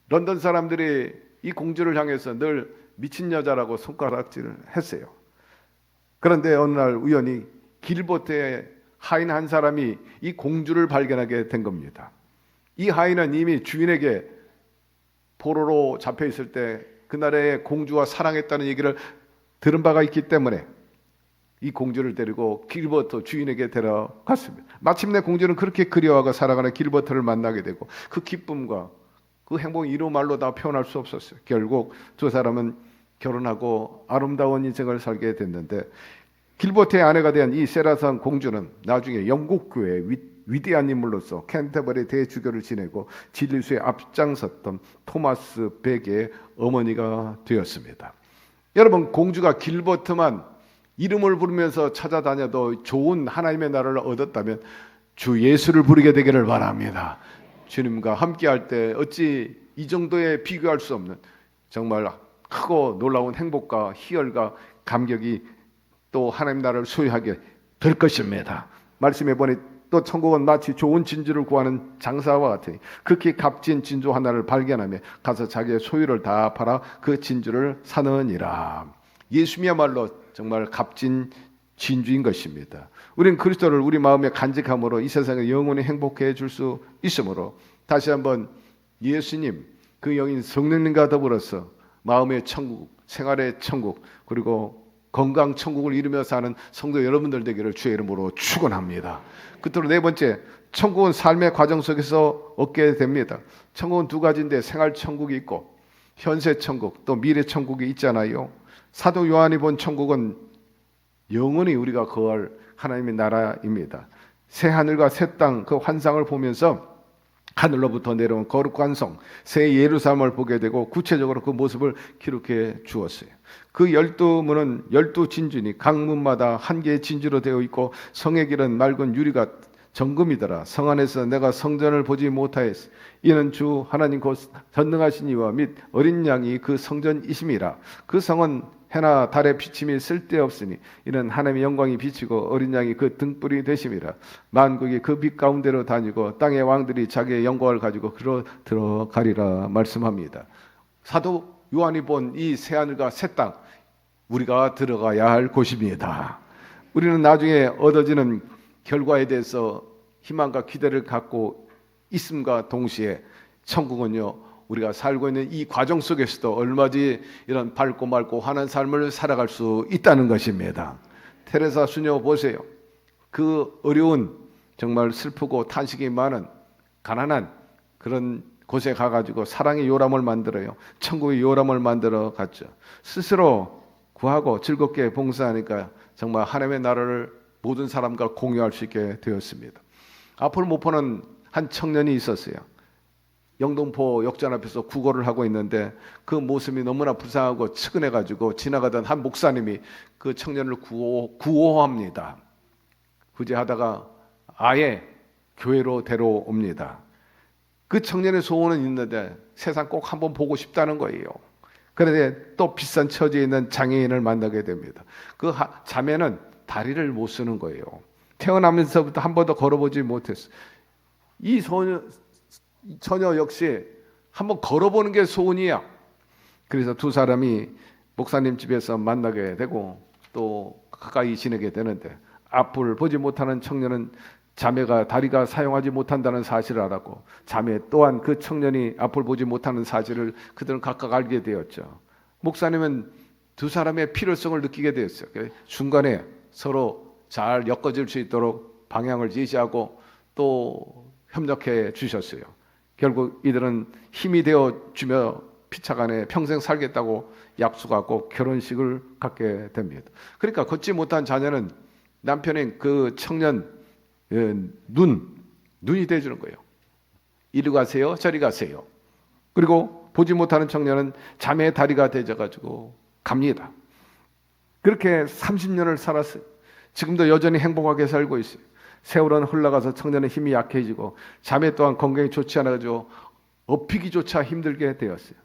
런던 사람들이 이 공주를 향해서 늘 미친 여자라고 손가락질을 했어요. 그런데 어느 날 우연히 길버트의 하인 한 사람이 이 공주를 발견하게 된 겁니다. 이 하인은 이미 주인에게 포로로 잡혀 있을 때 그날의 공주와 사랑했다는 얘기를 들은 바가 있기 때문에 이 공주를 데리고 길버트 주인에게 데려갔습니다. 마침내 공주는 그렇게 그리워하고 사랑하는 길버트를 만나게 되고 그 기쁨과 그 행복이 이루 말로 다 표현할 수 없었어요. 결국 두 사람은 결혼하고 아름다운 인생을 살게 됐는데, 길버트의 아내가 된 이 세라산 공주는 나중에 영국 교회의 위대한 인물로서 캔터버리 대주교를 지내고 진리수에 앞장섰던 토마스 백의 어머니가 되었습니다. 여러분, 공주가 길버트만 이름을 부르면서 찾아다녀도 좋은 하나님의 나라를 얻었다면 주 예수를 부르게 되기를 바랍니다. 주님과 함께할 때 어찌 이 정도에 비교할 수 없는 정말 크고 놀라운 행복과 희열과 감격이 또 하나님 나라를 소유하게 될 것입니다. 말씀해 보니 또 천국은 마치 좋은 진주를 구하는 장사와 같으니 그렇게 값진 진주 하나를 발견하며 가서 자기의 소유를 다 팔아 그 진주를 사느니라. 예수님이야말로 정말 값진 진주인 것입니다. 우리는 그리스도를 우리 마음에 간직함으로 이 세상에 영원히 행복해 줄 수 있으므로 다시 한번 예수님, 그 영인 성령님과 더불어서 마음의 천국, 생활의 천국, 그리고 건강 천국을 이루며 사는 성도 여러분들 되기를 주의 이름으로 축원합니다. 끝으로 네 번째, 천국은 삶의 과정 속에서 얻게 됩니다. 천국은 두 가지인데 생활 천국이 있고 현세 천국, 또 미래 천국이 있잖아요. 사도 요한이 본 천국은 영원히 우리가 거할 하나님의 나라입니다. 새 하늘과 새 땅, 그 환상을 보면서 하늘로부터 내려온 거룩한 성, 새 예루살렘을 보게 되고 구체적으로 그 모습을 기록해 주었어요. 그 12문은 12진주니 각 문마다 한 개의 진주로 되어 있고 성의 길은 맑은 유리가 정금이더라. 성 안에서 내가 성전을 보지 못하였으. 이는 주 하나님 곧 전능하신 이와 및 어린 양이 그 성전이심이라. 그 성은 해나 달의 비침이 쓸데없으니 이는 하나님의 영광이 비치고 어린 양이 그 등불이 되심이라. 만국이 그 빛 가운데로 다니고 땅의 왕들이 자기의 영광을 가지고 그로 들어가리라 말씀합니다. 사도 요한이 본 이 새하늘과 새 땅, 우리가 들어가야 할 곳입니다. 우리는 나중에 얻어지는 결과에 대해서 희망과 기대를 갖고 있음과 동시에 천국은요, 우리가 살고 있는 이 과정 속에서도 얼마지 이런 밝고 맑고 환한 삶을 살아갈 수 있다는 것입니다. 테레사 수녀 보세요. 그 어려운, 정말 슬프고 탄식이 많은 가난한 그런 곳에 가가지고 사랑의 요람을 만들어요. 천국의 요람을 만들어 갔죠. 스스로 구하고 즐겁게 봉사하니까 정말 하나님의 나라를 모든 사람과 공유할 수 있게 되었습니다. 앞을 못 보는 한 청년이 있었어요. 영등포 역전 앞에서 구걸을 하고 있는데 그 모습이 너무나 불쌍하고 측은해가지고 지나가던 한 목사님이 그 청년을 구호합니다. 구제하다가 아예 교회로 데려옵니다. 그 청년의 소원은 있는데 세상 꼭 한번 보고 싶다는 거예요. 그런데 또 비싼 처지에 있는 장애인을 만나게 됩니다. 그 자매는 다리를 못 쓰는 거예요. 태어나면서부터 한 번도 걸어보지 못했어요. 이 처녀 역시 한번 걸어보는 게 소원이야. 그래서 두 사람이 목사님 집에서 만나게 되고 또 가까이 지내게 되는데 앞을 보지 못하는 청년은 자매가 다리가 사용하지 못한다는 사실을 알았고 자매 또한 그 청년이 앞을 보지 못하는 사실을 그들은 각각 알게 되었죠. 목사님은 두 사람의 필요성을 느끼게 되었어요. 중간에 서로 잘 엮어질 수 있도록 방향을 제시하고 또 협력해 주셨어요. 결국 이들은 힘이 되어주며 피차간에 평생 살겠다고 약속하고 결혼식을 갖게 됩니다. 그러니까 걷지 못한 자녀는 남편인 그 청년 눈이 돼주는 거예요. 이리 가세요, 저리 가세요. 그리고 보지 못하는 청년은 자매의 다리가 되어가지고 갑니다. 그렇게 30년을 살았어요. 지금도 여전히 행복하게 살고 있어요. 세월은 흘러가서 청년의 힘이 약해지고 자매 또한 건강이 좋지 않아가지고 업히기조차 힘들게 되었어요.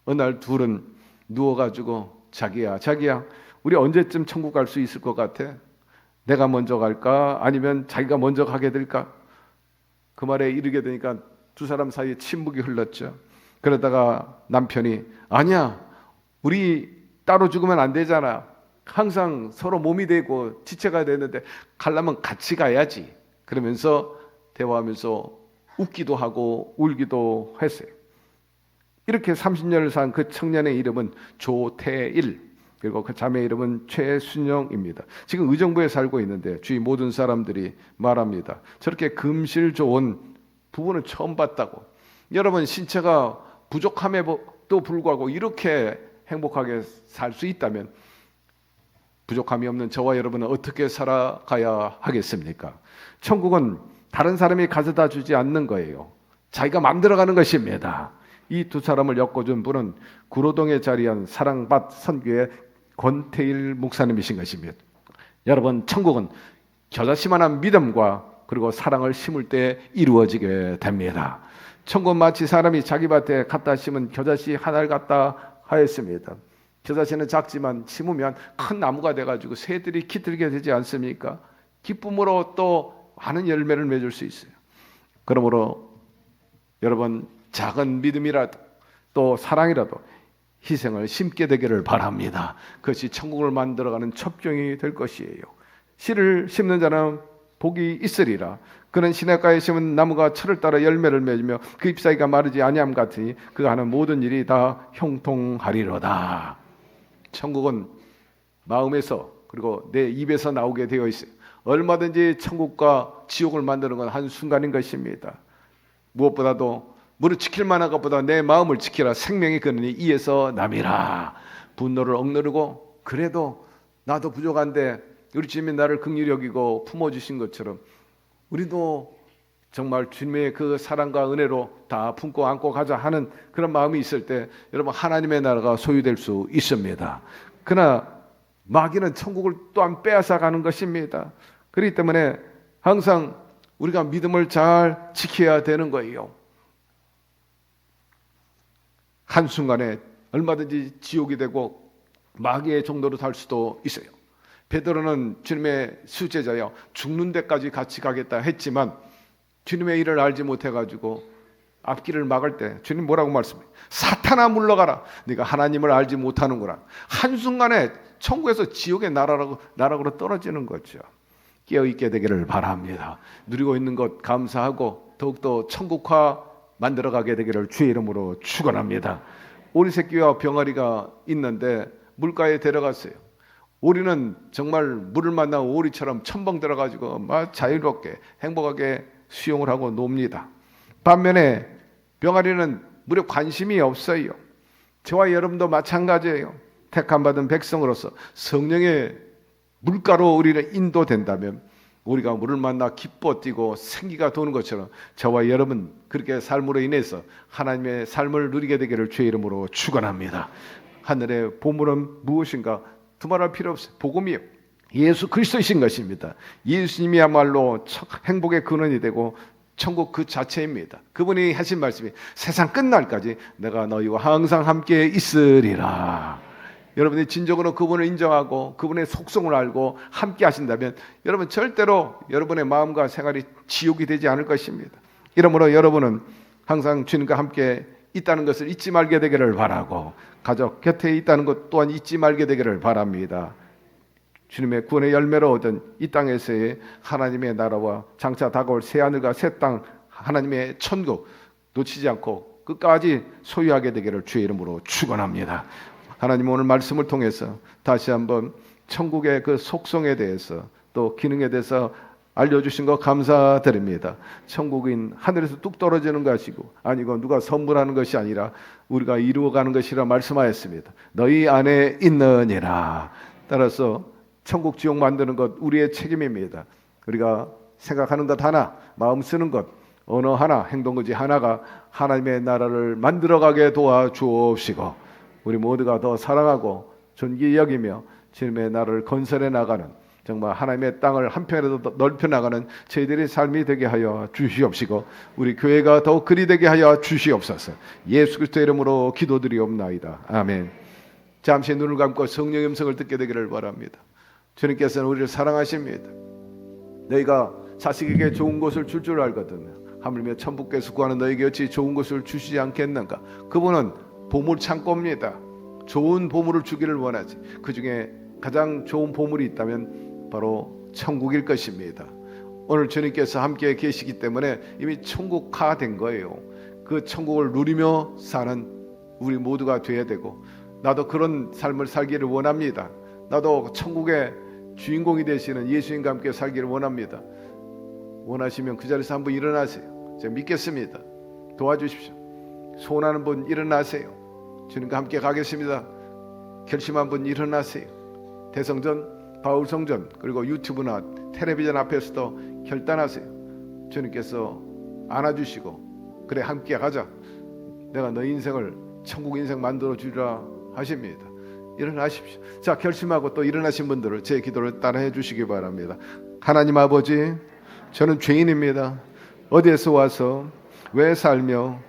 어느 날 둘은 누워가지고 자기야 우리 언제쯤 천국 갈 수 있을 것 같아? 내가 먼저 갈까? 아니면 자기가 먼저 가게 될까? 그 말에 이르게 되니까 두 사람 사이에 침묵이 흘렀죠. 그러다가 남편이 아니야, 우리 따로 죽으면 안 되잖아. 항상 서로 몸이 되고 지체가 되는데 가려면 같이 가야지. 그러면서 대화하면서 웃기도 하고 울기도 했어요. 이렇게 30년을 산 그 청년의 이름은 조태일, 그리고 그 자매의 이름은 최순영입니다. 지금 의정부에 살고 있는데 주위 모든 사람들이 말합니다. 저렇게 금실 좋은 부부는 처음 봤다고. 여러분, 신체가 부족함에도 불구하고 이렇게 행복하게 살 수 있다면 부족함이 없는 저와 여러분은 어떻게 살아가야 하겠습니까? 천국은 다른 사람이 가져다 주지 않는 거예요. 자기가 만들어가는 것입니다. 이 두 사람을 엮어준 분은 구로동에 자리한 사랑받 선교의 권태일 목사님이신 것입니다. 여러분, 천국은 겨자씨만한 믿음과 그리고 사랑을 심을 때 이루어지게 됩니다. 천국은 마치 사람이 자기 밭에 갖다 심은 겨자씨 하나를 갖다 하였습니다. 겨자씨는 작지만 심으면 큰 나무가 돼가지고 새들이 깃들게 되지 않습니까? 기쁨으로 또 많은 열매를 맺을 수 있어요. 그러므로 여러분, 작은 믿음이라도 또 사랑이라도 희생을 심게 되기를 바랍니다. 그것이 천국을 만들어가는 첩경이 될 것이에요. 씨를 심는 자는 복이 있으리라. 그는 시냇가에 심은 나무가 철을 따라 열매를 맺으며 그 잎사귀가 마르지 아니함 같으니 그가 하는 모든 일이 다 형통하리로다. 천국은 마음에서 그리고 내 입에서 나오게 되어 있어요. 얼마든지 천국과 지옥을 만드는 건 한순간인 것입니다. 무엇보다도 무릇 지킬 만한 것보다 내 마음을 지키라. 생명이 그러니 이에서 남이라. 분노를 억누르고 그래도 나도 부족한데 우리 주님이 나를 긍휼히 여기고 품어주신 것처럼 우리도 정말 주님의 그 사랑과 은혜로 다 품고 안고 가자 하는 그런 마음이 있을 때 여러분, 하나님의 나라가 소유될 수 있습니다. 그러나 마귀는 천국을 또한 빼앗아 가는 것입니다. 그렇기 때문에 항상 우리가 믿음을 잘 지켜야 되는 거예요. 한순간에 얼마든지 지옥이 되고 마귀의 종로로 살 수도 있어요. 베드로는 주님의 수제자여 죽는 데까지 같이 가겠다 했지만 주님의 일을 알지 못해가지고 앞길을 막을 때 주님 뭐라고 말씀해요? 사탄아 물러가라. 네가 하나님을 알지 못하는구나. 한순간에 천국에서 지옥의 나락으로 떨어지는 거죠. 깨어있게 되기를 바랍니다. 누리고 있는 것 감사하고 더욱더 천국화 만들어가게 되기를 주의 이름으로 축원합니다. 오리 새끼와 병아리가 있는데 물가에 데려갔어요. 오리는 정말 물을 만나 오리처럼 첨벙 들어가지고 막 자유롭게 행복하게 수영을 하고 놉니다. 반면에 병아리는 물에 관심이 없어요. 저와 여러분도 마찬가지예요. 택함받은 백성으로서 성령의 물가로 우리를 인도된다면 우리가 물을 만나 기뻐 뛰고 생기가 도는 것처럼 저와 여러분 그렇게 삶으로 인해서 하나님의 삶을 누리게 되기를 주의 이름으로 축원합니다. 하늘의 보물은 무엇인가? 두말할 필요 없어요. 복음이에요. 예수 그리스도이신 것입니다. 예수님이야말로 행복의 근원이 되고 천국 그 자체입니다. 그분이 하신 말씀이 세상 끝날까지 내가 너희와 항상 함께 있으리라. 여러분이 진정으로 그분을 인정하고 그분의 속성을 알고 함께 하신다면 여러분 절대로 여러분의 마음과 생활이 지옥이 되지 않을 것입니다. 이러므로 여러분은 항상 주님과 함께 있다는 것을 잊지 말게 되기를 바라고 가족 곁에 있다는 것 또한 잊지 말게 되기를 바랍니다. 주님의 구원의 열매로 얻은 이 땅에서의 하나님의 나라와 장차 다가올 새하늘과 새 땅 하나님의 천국 놓치지 않고 끝까지 소유하게 되기를 주의 이름으로 축원합니다. 하나님 오늘 말씀을 통해서 다시 한번 천국의 그 속성에 대해서 또 기능에 대해서 알려주신 거 감사드립니다. 천국인 하늘에서 뚝 떨어지는 것이고 아니고 누가 선물하는 것이 아니라 우리가 이루어가는 것이라 말씀하였습니다. 너희 안에 있느니라. 따라서 천국 지옥 만드는 것 우리의 책임입니다. 우리가 생각하는 것 하나, 마음 쓰는 것 언어 하나, 행동거지 하나가 하나님의 나라를 만들어가게 도와주옵시고 우리 모두가 더 사랑하고 존귀히 여기며 주님의 나라를 건설해 나가는 정말 하나님의 땅을 한편에도 넓혀 나가는 저희들의 삶이 되게 하여 주시옵시고 우리 교회가 더욱 그리 되게 하여 주시옵소서. 예수 그리스도의 이름으로 기도드리옵나이다. 아멘. 잠시 눈을 감고 성령의 음성을 듣게 되기를 바랍니다. 주님께서는 우리를 사랑하십니다. 너희가 자식에게 좋은 것을 줄 줄 알거든 하물며 천국께서 구하는 너희에게 어찌 좋은 것을 주시지 않겠는가. 그분은 보물 창고입니다. 좋은 보물을 주기를 원하지. 그 중에 가장 좋은 보물이 있다면 바로 천국일 것입니다. 오늘 주님께서 함께 계시기 때문에 이미 천국화된 거예요. 그 천국을 누리며 사는 우리 모두가 돼야 되고 나도 그런 삶을 살기를 원합니다. 나도 천국의 주인공이 되시는 예수님과 함께 살기를 원합니다. 원하시면 그 자리에서 한번 일어나세요. 제가 믿겠습니다. 도와주십시오. 소원하는 분 일어나세요. 주님과 함께 가겠습니다. 결심한 분 일어나세요. 대성전, 바울성전 그리고 유튜브나 텔레비전 앞에서도 결단하세요. 주님께서 안아주시고 그래 함께 가자. 내가 너 인생을 천국 인생 만들어 주리라 하십니다. 일어나십시오. 자, 결심하고 또 일어나신 분들을 제 기도를 따라해 주시기 바랍니다. 하나님 아버지, 저는 죄인입니다. 어디에서 와서 왜 살며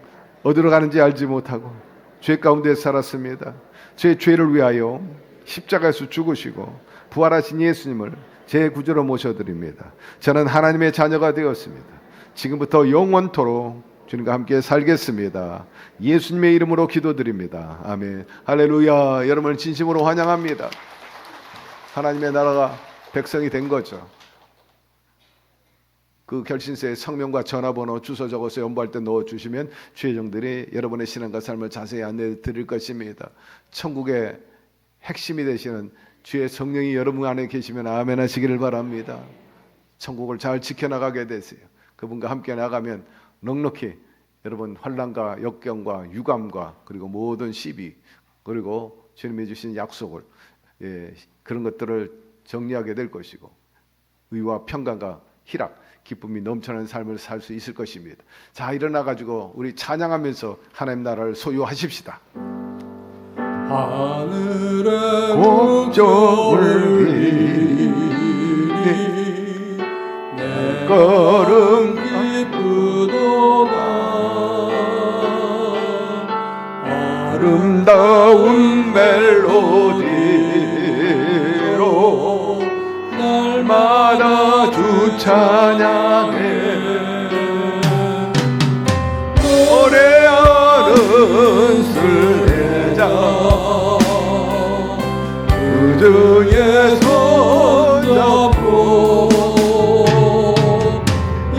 어디로 가는지 알지 못하고 죄 가운데 살았습니다. 제 죄를 위하여 십자가에서 죽으시고 부활하신 예수님을 제 구주로 모셔드립니다. 저는 하나님의 자녀가 되었습니다. 지금부터 영원토록 주님과 함께 살겠습니다. 예수님의 이름으로 기도드립니다. 아멘. 할렐루야. 여러분을 진심으로 환영합니다. 하나님의 나라가 백성이 된 거죠. 그 결신서에 성명과 전화번호 주소 적어서 연부할 때 넣어주시면 주의종들이 여러분의 신앙과 삶을 자세히 안내해 드릴 것입니다. 천국의 핵심이 되시는 주의 성령이 여러분 안에 계시면 아멘 하시기를 바랍니다. 천국을 잘 지켜나가게 되세요. 그분과 함께 나가면 넉넉히 여러분 환난과 역경과 유감과 그리고 모든 시비 그리고 주님이 주신 약속을 그런 것들을 정리하게 될 것이고 의와 평강과 희락 기쁨이 넘쳐나는 삶을 살 수 있을 것입니다. 자, 일어나 가지고 우리 찬양하면서 하나님 나라를 소유하십시다. 하늘의 목적을 길이 내 걸음 기쁘도다 아름다운 멜로디로 날마다 주 찬양해 주의 손잡고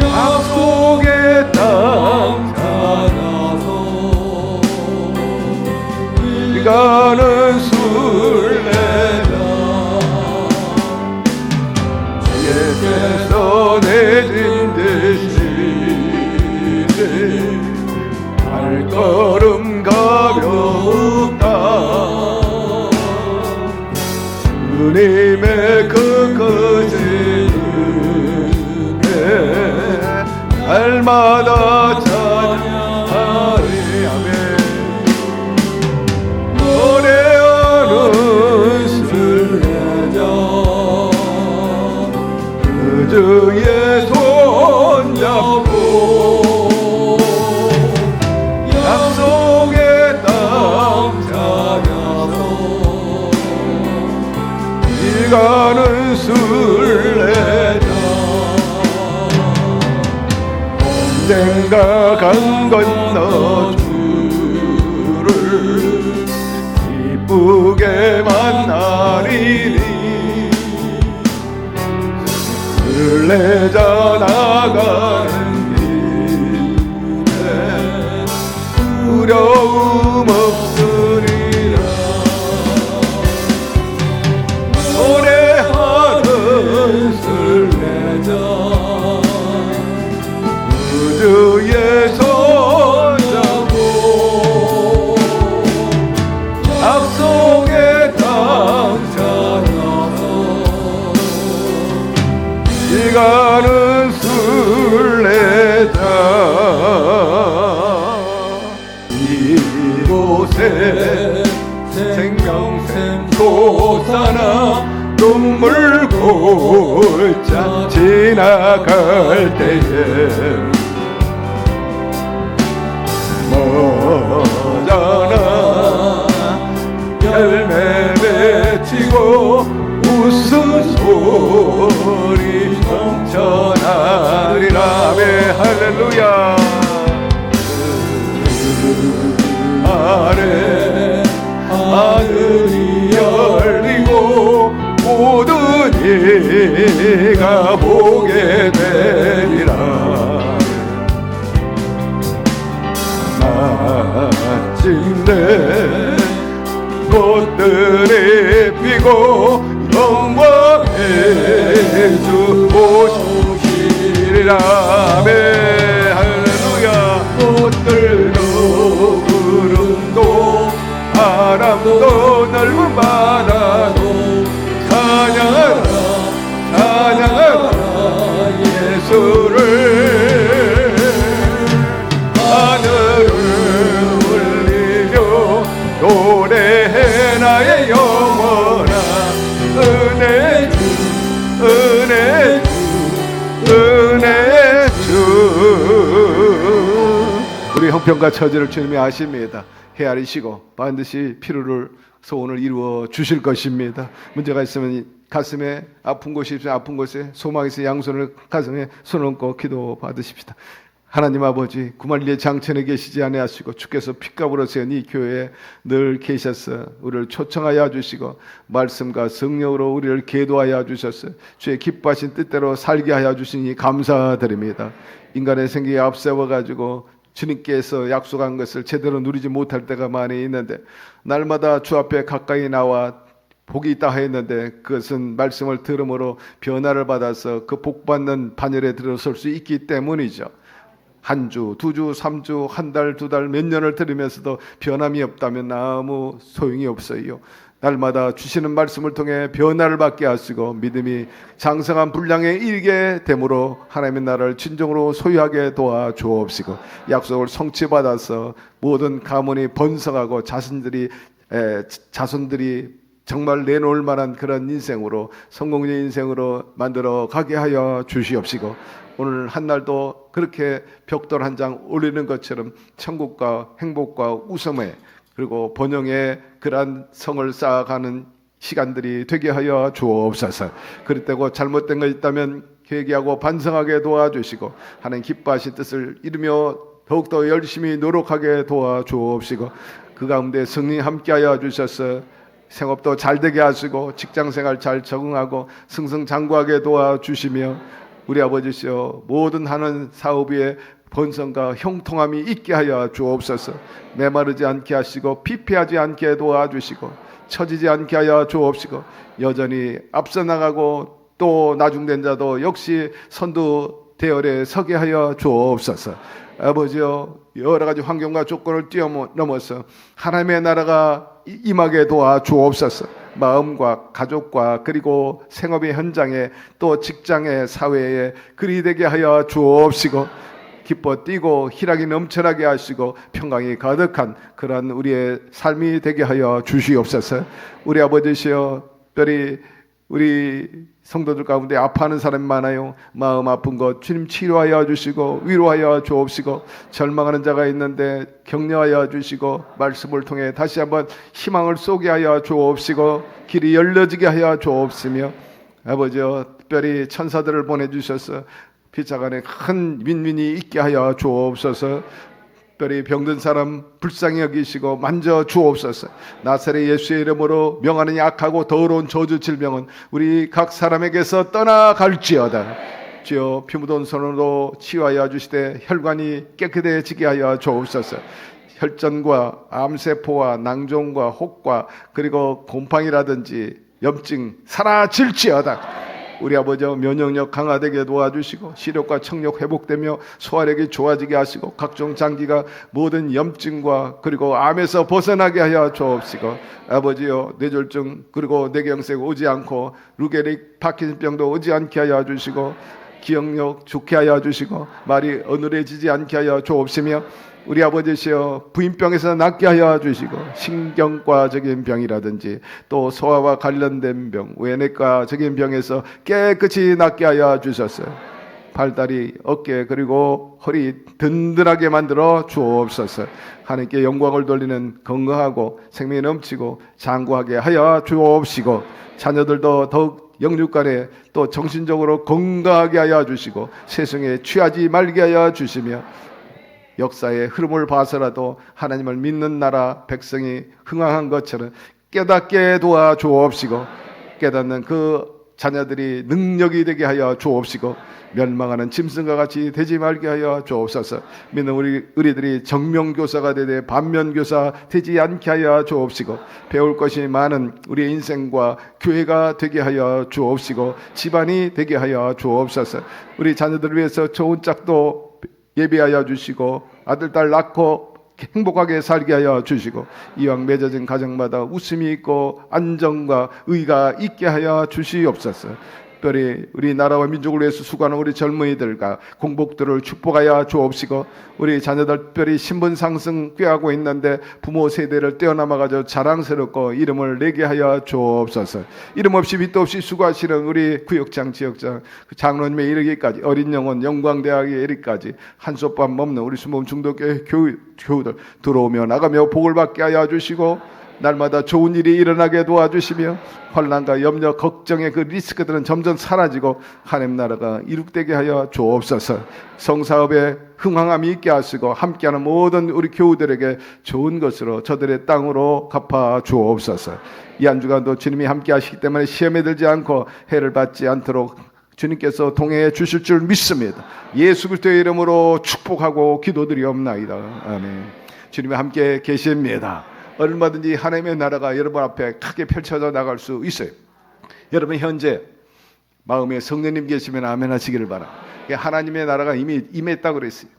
약속의 땅 찾아서 이가는 순례자 주께서 내진 대신에 발걸음 가볍다 주님의 그 거제는에 날마다 찬양하리 아멘 노래하는 순례자 그 주의 손잡고 약속의 땅 찾아서 이가는 순례자 언젠가 강 건너 주를 기쁘게 만나리니 순례자 나가는 길에 두려움 없으리라 노래하는 순례자 그 주의 손잡고 약속의 땅 찾아서 이가는 순례자 이곳에 생명샘 솟아나 눈물 골짜 지나갈 때에 머잖아 열매 맺히고 웃음소리 넘쳐나리라 아멘 할렐루야 아래 하늘이 열리고 모든 이가 보게 되리라 마침내 꽃들이 피고 영광의 주 오시리라 아멘 할렐루야 꽃들도 구름도 바람도 넓은 바다도 찬양하라 찬양하라 예수를 하늘을 울리며 노래해 나의 영원한 은혜 주 은혜 주 은혜 주 우리 형편과 처지를 주님이 아십니다. 헤아리시고 반드시 필요를 소원을 이루어 주실 것입니다. 문제가 있으면 가슴에 아픈 곳이 있으면 아픈 곳에 소망이 있으면 양손을 가슴에 손 얹고 기도 받으십시다. 하나님 아버지 구말리의 장천에 계시지 아니하시고 주께서 핏값으로 세운 이 교회에 늘 계셔서 우리를 초청하여 주시고 말씀과 성령으로 우리를 계도하여 주셔서 주의 기뻐하신 뜻대로 살게 하여 주시니 감사드립니다. 인간의 생기에 앞세워 가지고 주님께서 약속한 것을 제대로 누리지 못할 때가 많이 있는데 날마다 주 앞에 가까이 나와 복이 있다 하였는데 그것은 말씀을 들음으로 변화를 받아서 그 복받는 반열에 들어설 수 있기 때문이죠. 한 주, 두 주, 3주, 한 달, 두 달, 몇 년을 들으면서도 변함이 없다면 아무 소용이 없어요. 날마다 주시는 말씀을 통해 변화를 받게 하시고 믿음이 장성한 분량에 이르게 되므로 하나님의 나라를 진정으로 소유하게 도와주옵시고 약속을 성취받아서 모든 가문이 번성하고 자손들이 정말 내놓을 만한 그런 인생으로 성공적인 인생으로 만들어 가게 하여 주시옵시고 오늘 한날도 그렇게 벽돌 한 장 올리는 것처럼 천국과 행복과 웃음에 그리고 번영의 그러한 성을 쌓아가는 시간들이 되게 하여 주옵소서. 그렇다고 잘못된 것 있다면 회개하고 반성하게 도와주시고 하나님 기뻐하신 뜻을 이루며 더욱더 열심히 노력하게 도와주옵시고 그 가운데 성령이 함께하여 주셔서 생업도 잘 되게 하시고 직장생활 잘 적응하고 승승장구하게 도와주시며 우리 아버지시여 모든 하는 사업 위에 번성과 형통함이 있게 하여 주옵소서. 메마르지 않게 하시고 피폐하지 않게 도와주시고 처지지 않게 하여 주옵시고 여전히 앞서 나가고 또 나중된 자도 역시 선두 대열에 서게 하여 주옵소서. 아버지여 여러 가지 환경과 조건을 뛰어넘어서 하나님의 나라가 임하게 도와주옵소서. 마음과 가족과 그리고 생업의 현장에 또 직장의 사회에 그리 되게 하여 주옵시고 기뻐 뛰고 희락이 넘쳐나게 하시고 평강이 가득한 그러한 우리의 삶이 되게 하여 주시옵소서. 우리 아버지시여 특별히 우리 성도들 가운데 아파하는 사람이 많아요. 마음 아픈 것 주님 치료하여 주시고 위로하여 주옵시고 절망하는 자가 있는데 격려하여 주시고 말씀을 통해 다시 한번 희망을 쏘게 하여 주옵시고 길이 열려지게 하여 주옵시며 아버지여 특별히 천사들을 보내주셔서 피차간에 큰 민민이 있게 하여 주옵소서. 특별히 병든 사람 불쌍히 여기시고 만져 주옵소서. 나사렛 예수의 이름으로 명하는 약하고 더러운 저주 질병은 우리 각 사람에게서 떠나갈지어다. 주여 피 묻은 손으로 치유하여 주시되 혈관이 깨끗해지게 하여 주옵소서. 혈전과 암세포와 낭종과 혹과 그리고 곰팡이라든지 염증 사라질지어다. 우리 아버지 면역력 강화되게 도와주시고 시력과 청력 회복되며 소화력이 좋아지게 하시고 각종 장기가 모든 염증과 그리고 암에서 벗어나게 하여 주옵시고 아버지여 뇌졸중 그리고 뇌경색 오지 않고 루게릭 파킨슨병도 오지 않게 하여 주시고 기억력 좋게 하여 주시고 말이 어눌해지지 않게 하여 주옵시며 우리 아버지시여 부인병에서 낫게 하여 주시고 신경과적인 병이라든지 또 소화와 관련된 병 외내과적인 병에서 깨끗이 낫게 하여 주셨어요. 발다리 어깨 그리고 허리 든든하게 만들어 주옵소서. 하나님께 영광을 돌리는 건강하고 생명이 넘치고 장구하게 하여 주옵시고 자녀들도 더욱 영육간에 또 정신적으로 건강하게 하여 주시고 세상에 취하지 말게 하여 주시며 역사의 흐름을 봐서라도 하나님을 믿는 나라 백성이 흥황한 것처럼 깨닫게 도와주옵시고 깨닫는 그 자녀들이 능력이 되게 하여 주옵시고 멸망하는 짐승과 같이 되지 말게 하여 주옵소서. 믿는 우리들이 정명교사가 되되 반면교사 되지 않게 하여 주옵시고 배울 것이 많은 우리의 인생과 교회가 되게 하여 주옵시고 집안이 되게 하여 주옵소서. 우리 자녀들을 위해서 좋은 짝도 예비하여 주시고 아들 딸 낳고 행복하게 살게 하여 주시고 이왕 맺어진 가정마다 웃음이 있고 안정과 의가 있게 하여 주시옵소서. 특별히 우리 나라와 민족을 위해서 수고하는 우리 젊은이들과 공복들을 축복하여 주옵시고 우리 자녀들 특별히 신분 상승 꾀하고 있는데 부모 세대를 뛰어넘어가지고 자랑스럽고 이름을 내게 하여 주옵소서. 이름 없이 밑도 없이 수고하시는 우리 구역장 지역장 장로님에 이르기까지 어린 영혼 영광대학에 이르기까지 한솥밥 먹는 우리 수모금 중독교회 교우들 들어오며 나가며 복을 받게 하여 주시고 날마다 좋은 일이 일어나게 도와주시며 환난과 염려 걱정의 그 리스크들은 점점 사라지고 하나님 나라가 이룩되게 하여 주옵소서. 성사업에 흥황함이 있게 하시고 함께하는 모든 우리 교우들에게 좋은 것으로 저들의 땅으로 갚아 주옵소서. 이 한 주간도 주님이 함께 하시기 때문에 시험에 들지 않고 해를 받지 않도록 주님께서 동행해 주실 줄 믿습니다. 예수 그리스도의 이름으로 축복하고 기도드리옵나이다. 아멘. 주님이 함께 계십니다. 얼마든지 하나님의 나라가 여러분 앞에 크게 펼쳐져 나갈 수 있어요. 여러분 현재 마음에 성령님 계시면 아멘 하시기를 바랍니다. 하나님의 나라가 이미 임했다고 그랬어요.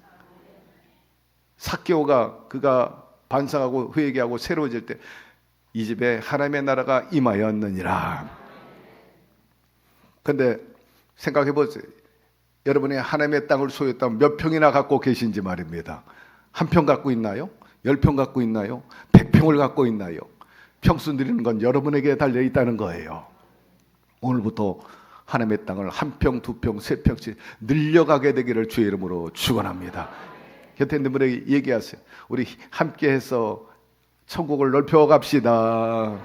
삭개오가 그가 반성하고 회개하고 새로워질 때 이 집에 하나님의 나라가 임하였느니라. 그런데 생각해 보세요. 여러분이 하나님의 땅을 소유했다면 몇 평이나 갖고 계신지 말입니다. 한 평 갖고 있나요? 10평 갖고 있나요? 100평을 갖고 있나요? 평수 드리는 건 여러분에게 달려 있다는 거예요. 오늘부터 하나님의 땅을 한 평, 두 평, 세 평씩 늘려가게 되기를 주의 이름으로 축원합니다. 곁에 있는 분에게 얘기하세요. 우리 함께해서 천국을 넓혀갑시다.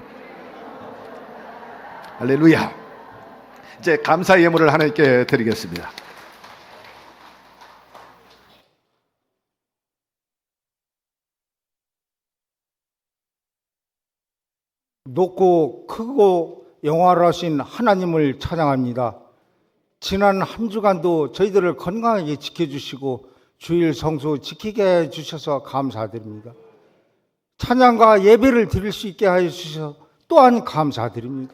할렐루야. 이제 감사 예물을 하나님께 드리겠습니다. 높고 크고 영화로하신 하나님을 찬양합니다. 지난 한 주간도 저희들을 건강하게 지켜주시고 주일 성수 지키게 해주셔서 감사드립니다. 찬양과 예배를 드릴 수 있게 하여 주셔서 또한 감사드립니다.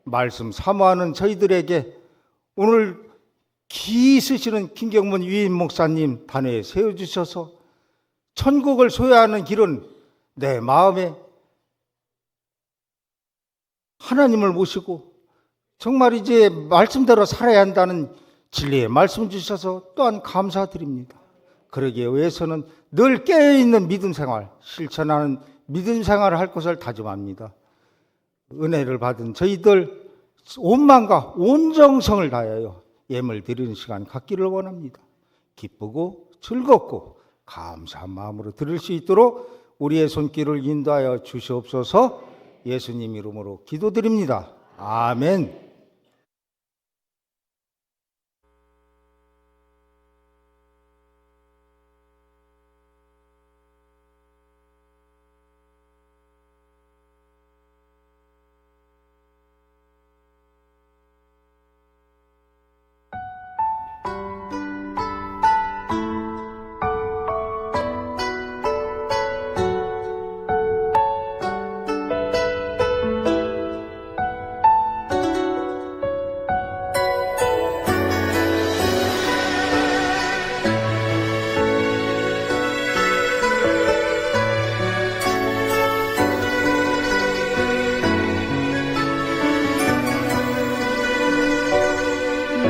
말씀 사모하는 저희들에게 오늘 기 쓰시는 김경문 위임 목사님 단회에 세워주셔서 천국을 소유하는 길은 내 마음에 하나님을 모시고 정말 이제 말씀대로 살아야 한다는 진리의 말씀 주셔서 또한 감사드립니다. 그러기 위해서는 늘 깨어있는 믿음 생활, 실천하는 믿음 생활을 할 것을 다짐합니다. 은혜를 받은 저희들 온 마음과 온 정성을 다하여 예물 드리는 시간 갖기를 원합니다. 기쁘고 즐겁고 감사한 마음으로 드릴 수 있도록 우리의 손길을 인도하여 주시옵소서. 예수님 이름으로 기도드립니다. 아멘.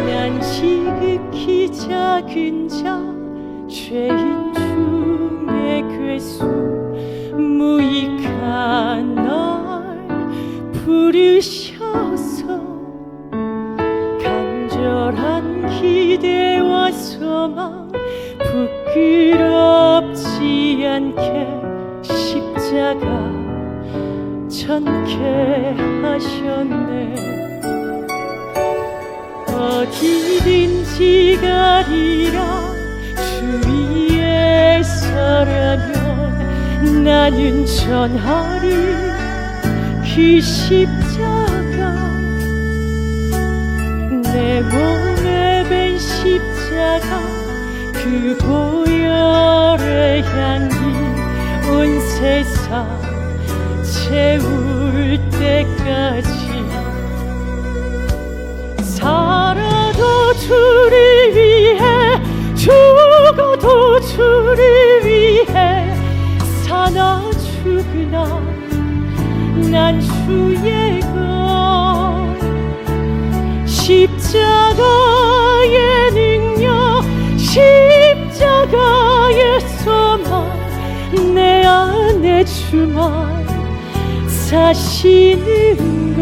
난 지극히 작은 자 죄인 중에 괴수 무익한 날 부르셔서 간절한 기대와 소망 부끄럽지 않게 십자가 전케 하셨네. 어디든지 가리라 주 위에서라면 나는 전하리 그 십자가. 내 몸에 밴 십자가 그 보혈의 향기 온 세상 채울 때까지 살아도 주를 위해 죽어도 주를 위해 사나 죽으나 난 주의 것. 십자가의 능력 십자가의 소망 내 안에 주만 사시는 것.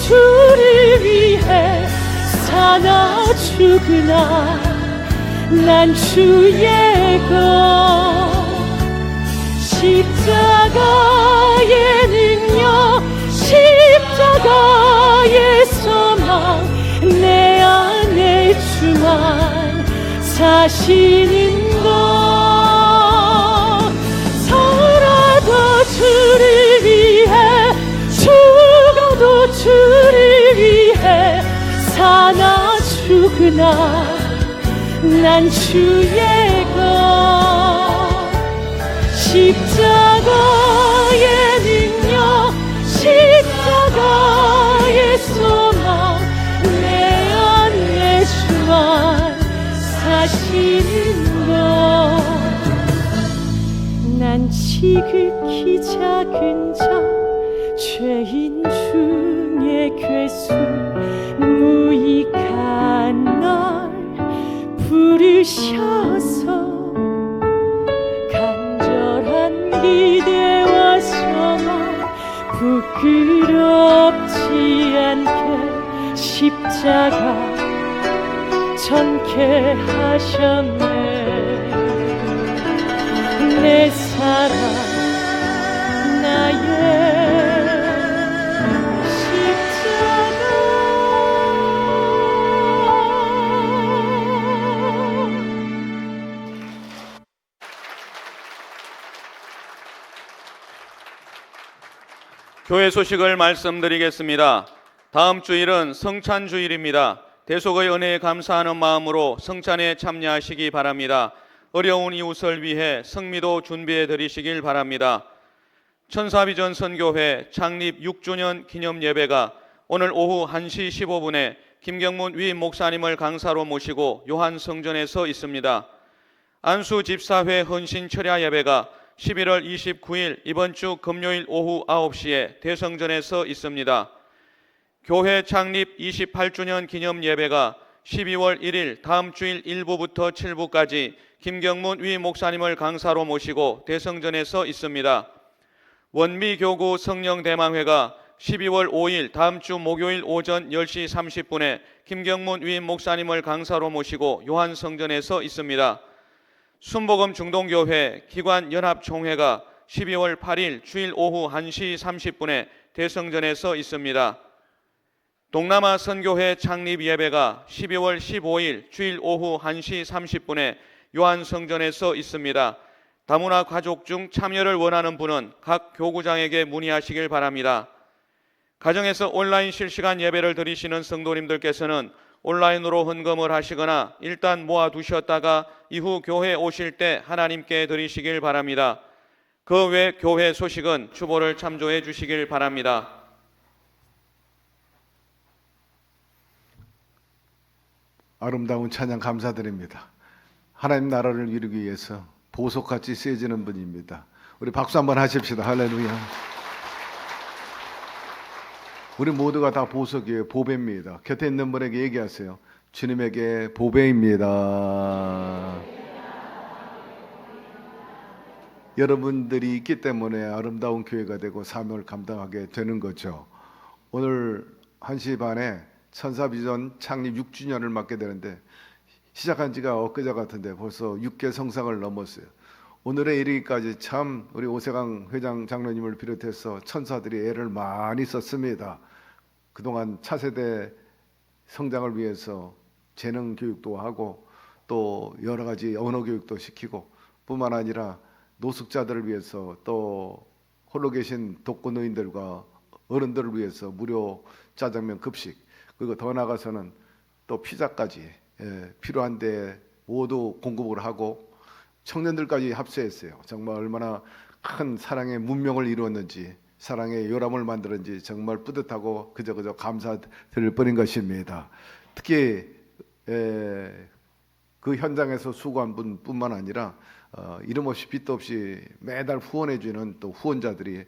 주를 위해 사나 죽으나 난 주의 것. 십자가의 능력 십자가의 소망 내 안에 주만 사시는 것. 살아도 주를 위해 죽어도 주를 위해 사나 죽으나 난 주의 것. 십자가의 능력 십자가의 소망 내 안에 주만 사시는 것. 난 지극히 작은 자 죄인 중에 괴수 무익한 날 부르셔서 기대와서만 부끄럽지 않게 십자가 전케 하셨네. 내 사랑 나의 교회 소식을 말씀드리겠습니다. 다음 주일은 성찬주일입니다. 대속의 은혜에 감사하는 마음으로 성찬에 참여하시기 바랍니다. 어려운 이웃을 위해 성미도 준비해 드리시길 바랍니다. 천사비전 선교회 창립 6주년 기념 예배가 오늘 오후 1시 15분에 김경문 위임 목사님을 강사로 모시고 요한성전에서 있습니다. 안수 집사회 헌신 철야 예배가 11월 29일 이번 주 금요일 오후 9시에 대성전에서 있습니다. 교회 창립 28주년 기념 예배가 12월 1일 다음 주일 1부부터 7부까지 김경문 위임 목사님을 강사로 모시고 대성전에서 있습니다. 원미교구 성령대망회가 12월 5일 다음 주 목요일 오전 10시 30분에 김경문 위임 목사님을 강사로 모시고 요한성전에서 있습니다. 순복음 중동교회 기관연합총회가 12월 8일 주일 오후 1시 30분에 대성전에서 있습니다. 동남아 선교회 창립 예배가 12월 15일 주일 오후 1시 30분에 요한성전에서 있습니다. 다문화 가족 중 참여를 원하는 분은 각 교구장에게 문의하시길 바랍니다. 가정에서 온라인 실시간 예배를 드리시는 성도님들께서는 온라인으로 헌금을 하시거나 일단 모아두셨다가 이후 교회에 오실 때 하나님께 드리시길 바랍니다. 그 외 교회 소식은 추보를 참조해 주시길 바랍니다. 아름다운 찬양 감사드립니다. 하나님 나라를 이루기 위해서 보석같이 쓰여지는 분입니다. 우리 박수 한번 하십시다. 할렐루야. 우리 모두가 다 보석이에요. 보배입니다. 곁에 있는 분에게 얘기하세요. 주님에게 보배입니다. 여러분들이 있기 때문에 아름다운 교회가 되고 사명을 감당하게 되는 거죠. 오늘 1시 반에 천사비전 창립 6주년을 맞게 되는데 시작한 지가 엊그제 같은데 벌써 6개 성상을 넘었어요. 오늘에 이르기까지 참 우리 오세강 회장 장로님을 비롯해서 천사들이 애를 많이 썼습니다. 그동안 차세대 성장을 위해서 재능 교육도 하고 또 여러 가지 언어 교육도 시키고 뿐만 아니라 노숙자들을 위해서 또 홀로 계신 독거노인들과 어른들을 위해서 무료 짜장면 급식 그리고 더 나아가서는 또 피자까지 필요한데 모두 공급을 하고 청년들까지 합세했어요. 정말 얼마나 큰 사랑의 문명을 이루었는지 사랑의 요람을 만들었는지 정말 뿌듯하고 그저 감사드릴 뿐인 것입니다. 특히 그 현장에서 수고한 분뿐만 아니라 이름 없이 빚도 없이 매달 후원해 주는 또 후원자들이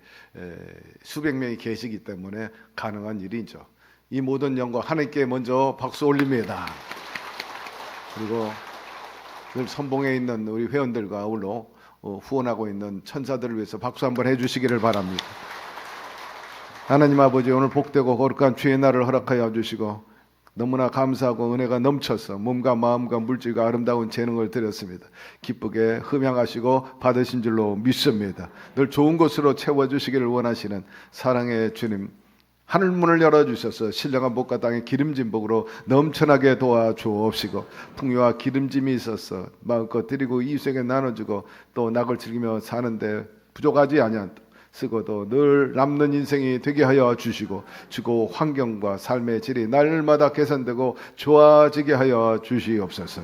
수백 명이 계시기 때문에 가능한 일이죠. 이 모든 영광 하나님께 먼저 박수 올립니다. 그리고 늘 선봉에 있는 우리 회원들과 아울러 후원하고 있는 천사들을 위해서 박수 한번 해주시기를 바랍니다. 하나님 아버지 오늘 복되고 거룩한 주의 날을 허락하여 주시고 너무나 감사하고 은혜가 넘쳐서 몸과 마음과 물질과 아름다운 재능을 드렸습니다. 기쁘게 흠양하시고 받으신 줄로 믿습니다. 늘 좋은 것으로 채워주시기를 원하시는 사랑의 주님 하늘문을 열어주셔서 신령한 복과 땅의 기름진 복으로 넘쳐나게 도와주옵시고 풍요와 기름짐이 있어서 마음껏 드리고 이웃에게 나눠주고 또 낙을 즐기며 사는데 부족하지 아니한 쓰고도 늘 남는 인생이 되게 하여 주시고 주고 환경과 삶의 질이 날마다 개선되고 좋아지게 하여 주시옵소서.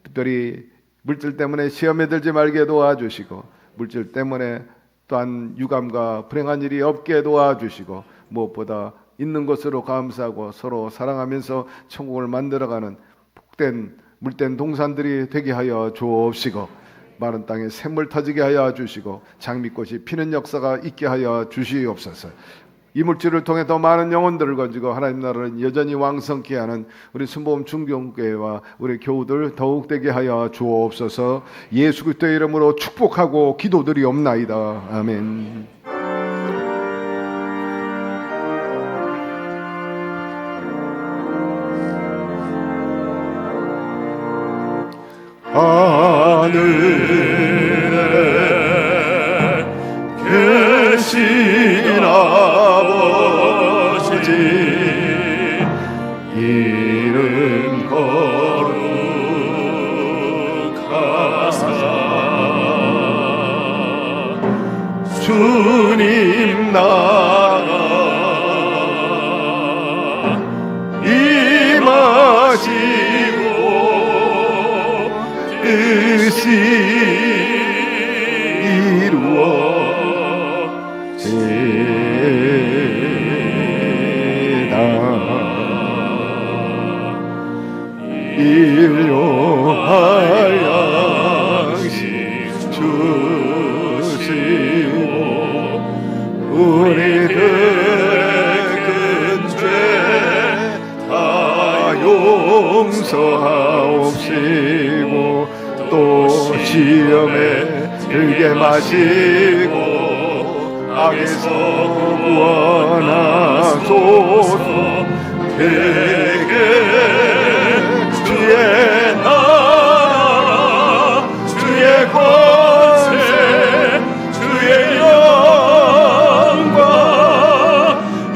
특별히 물질 때문에 시험에 들지 말게 도와주시고 물질 때문에 또한 유감과 불행한 일이 없게 도와주시고 무엇보다 있는 것으로 감사하고 서로 사랑하면서 천국을 만들어가는 복된 물된 동산들이 되게 하여 주옵시고 마른 땅에 샘물 터지게 하여 주시고 장미꽃이 피는 역사가 있게 하여 주시옵소서. 이 물질을 통해 더 많은 영혼들을 건지고 하나님 나라를 여전히 왕성케 하는 우리 순복음 중경교회와 우리 교우들 더욱 되게 하여 주옵소서. 예수 그리스도의 이름으로 축복하고 기도드리옵나이다. 아멘. 하늘에 계신 아버지 이름 거룩하사 주님 나라 임하시고 뜻이 이루어지다. 일용할 양식 주시고 우리들의 큰 죄 다 용서하옵시고 또 시험에 들게 마시고 악에서 구원하소서. 되게 주의 나라 주의 권세 주의 영광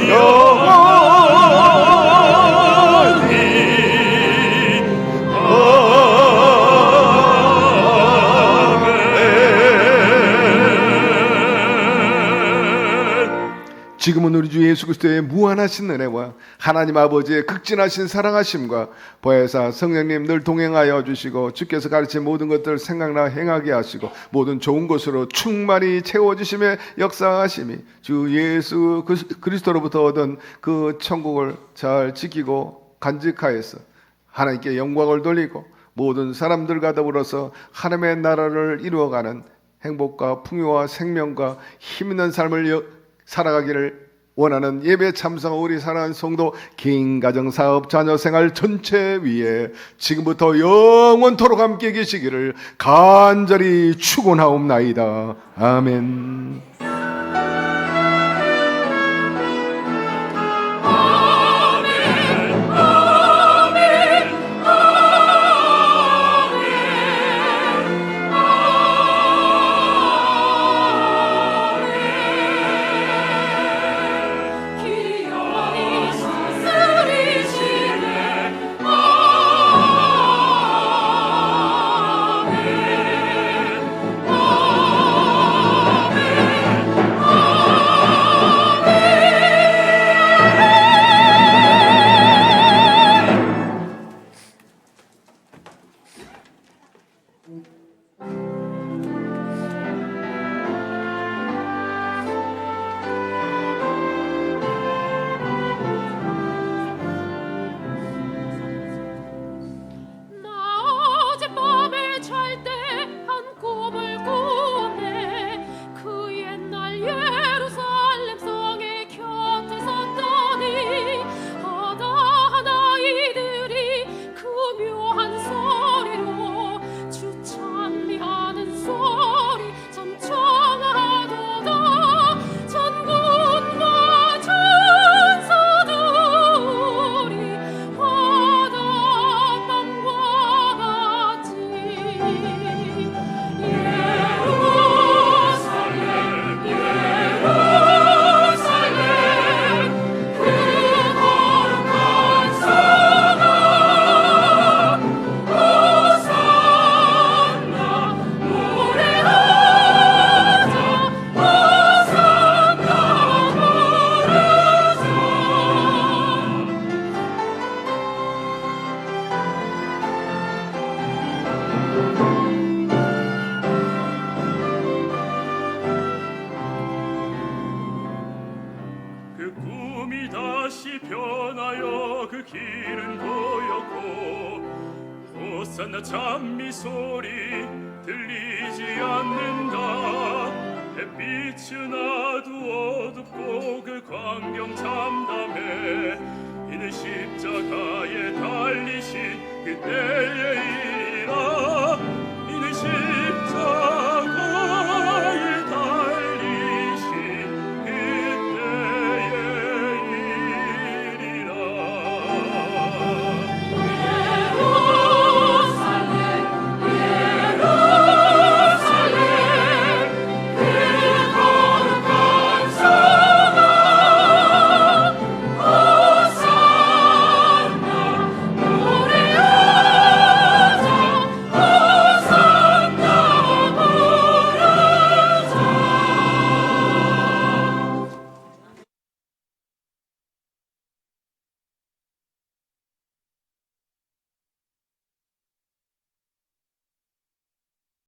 영원히 지금은 우리 주 예수 그리스도의 무한하신 은혜와 하나님 아버지의 극진하신 사랑하심과 보혜사 성령님 늘 동행하여 주시고 주께서 가르친 모든 것들 생각나 행하게 하시고 모든 좋은 것으로 충만히 채워주심에 역사하심이 주 예수 그리스도로부터 얻은 그 천국을 잘 지키고 간직하여서 하나님께 영광을 돌리고 모든 사람들과 더불어서 하나님의 나라를 이루어가는 행복과 풍요와 생명과 힘있는 삶을 살아가기를 원하는 예배 참석 우리 사랑하는 성도 개인 가정 사업 자녀 생활 전체 위에 지금부터 영원토록 함께 계시기를 간절히 축원하옵나이다. 아멘. 호산나 찬미 소리 들리지 않는다. 햇빛은 두어 듣고 그 광경 참담해 이는 십자가에 달리신 그때의 일이라 이는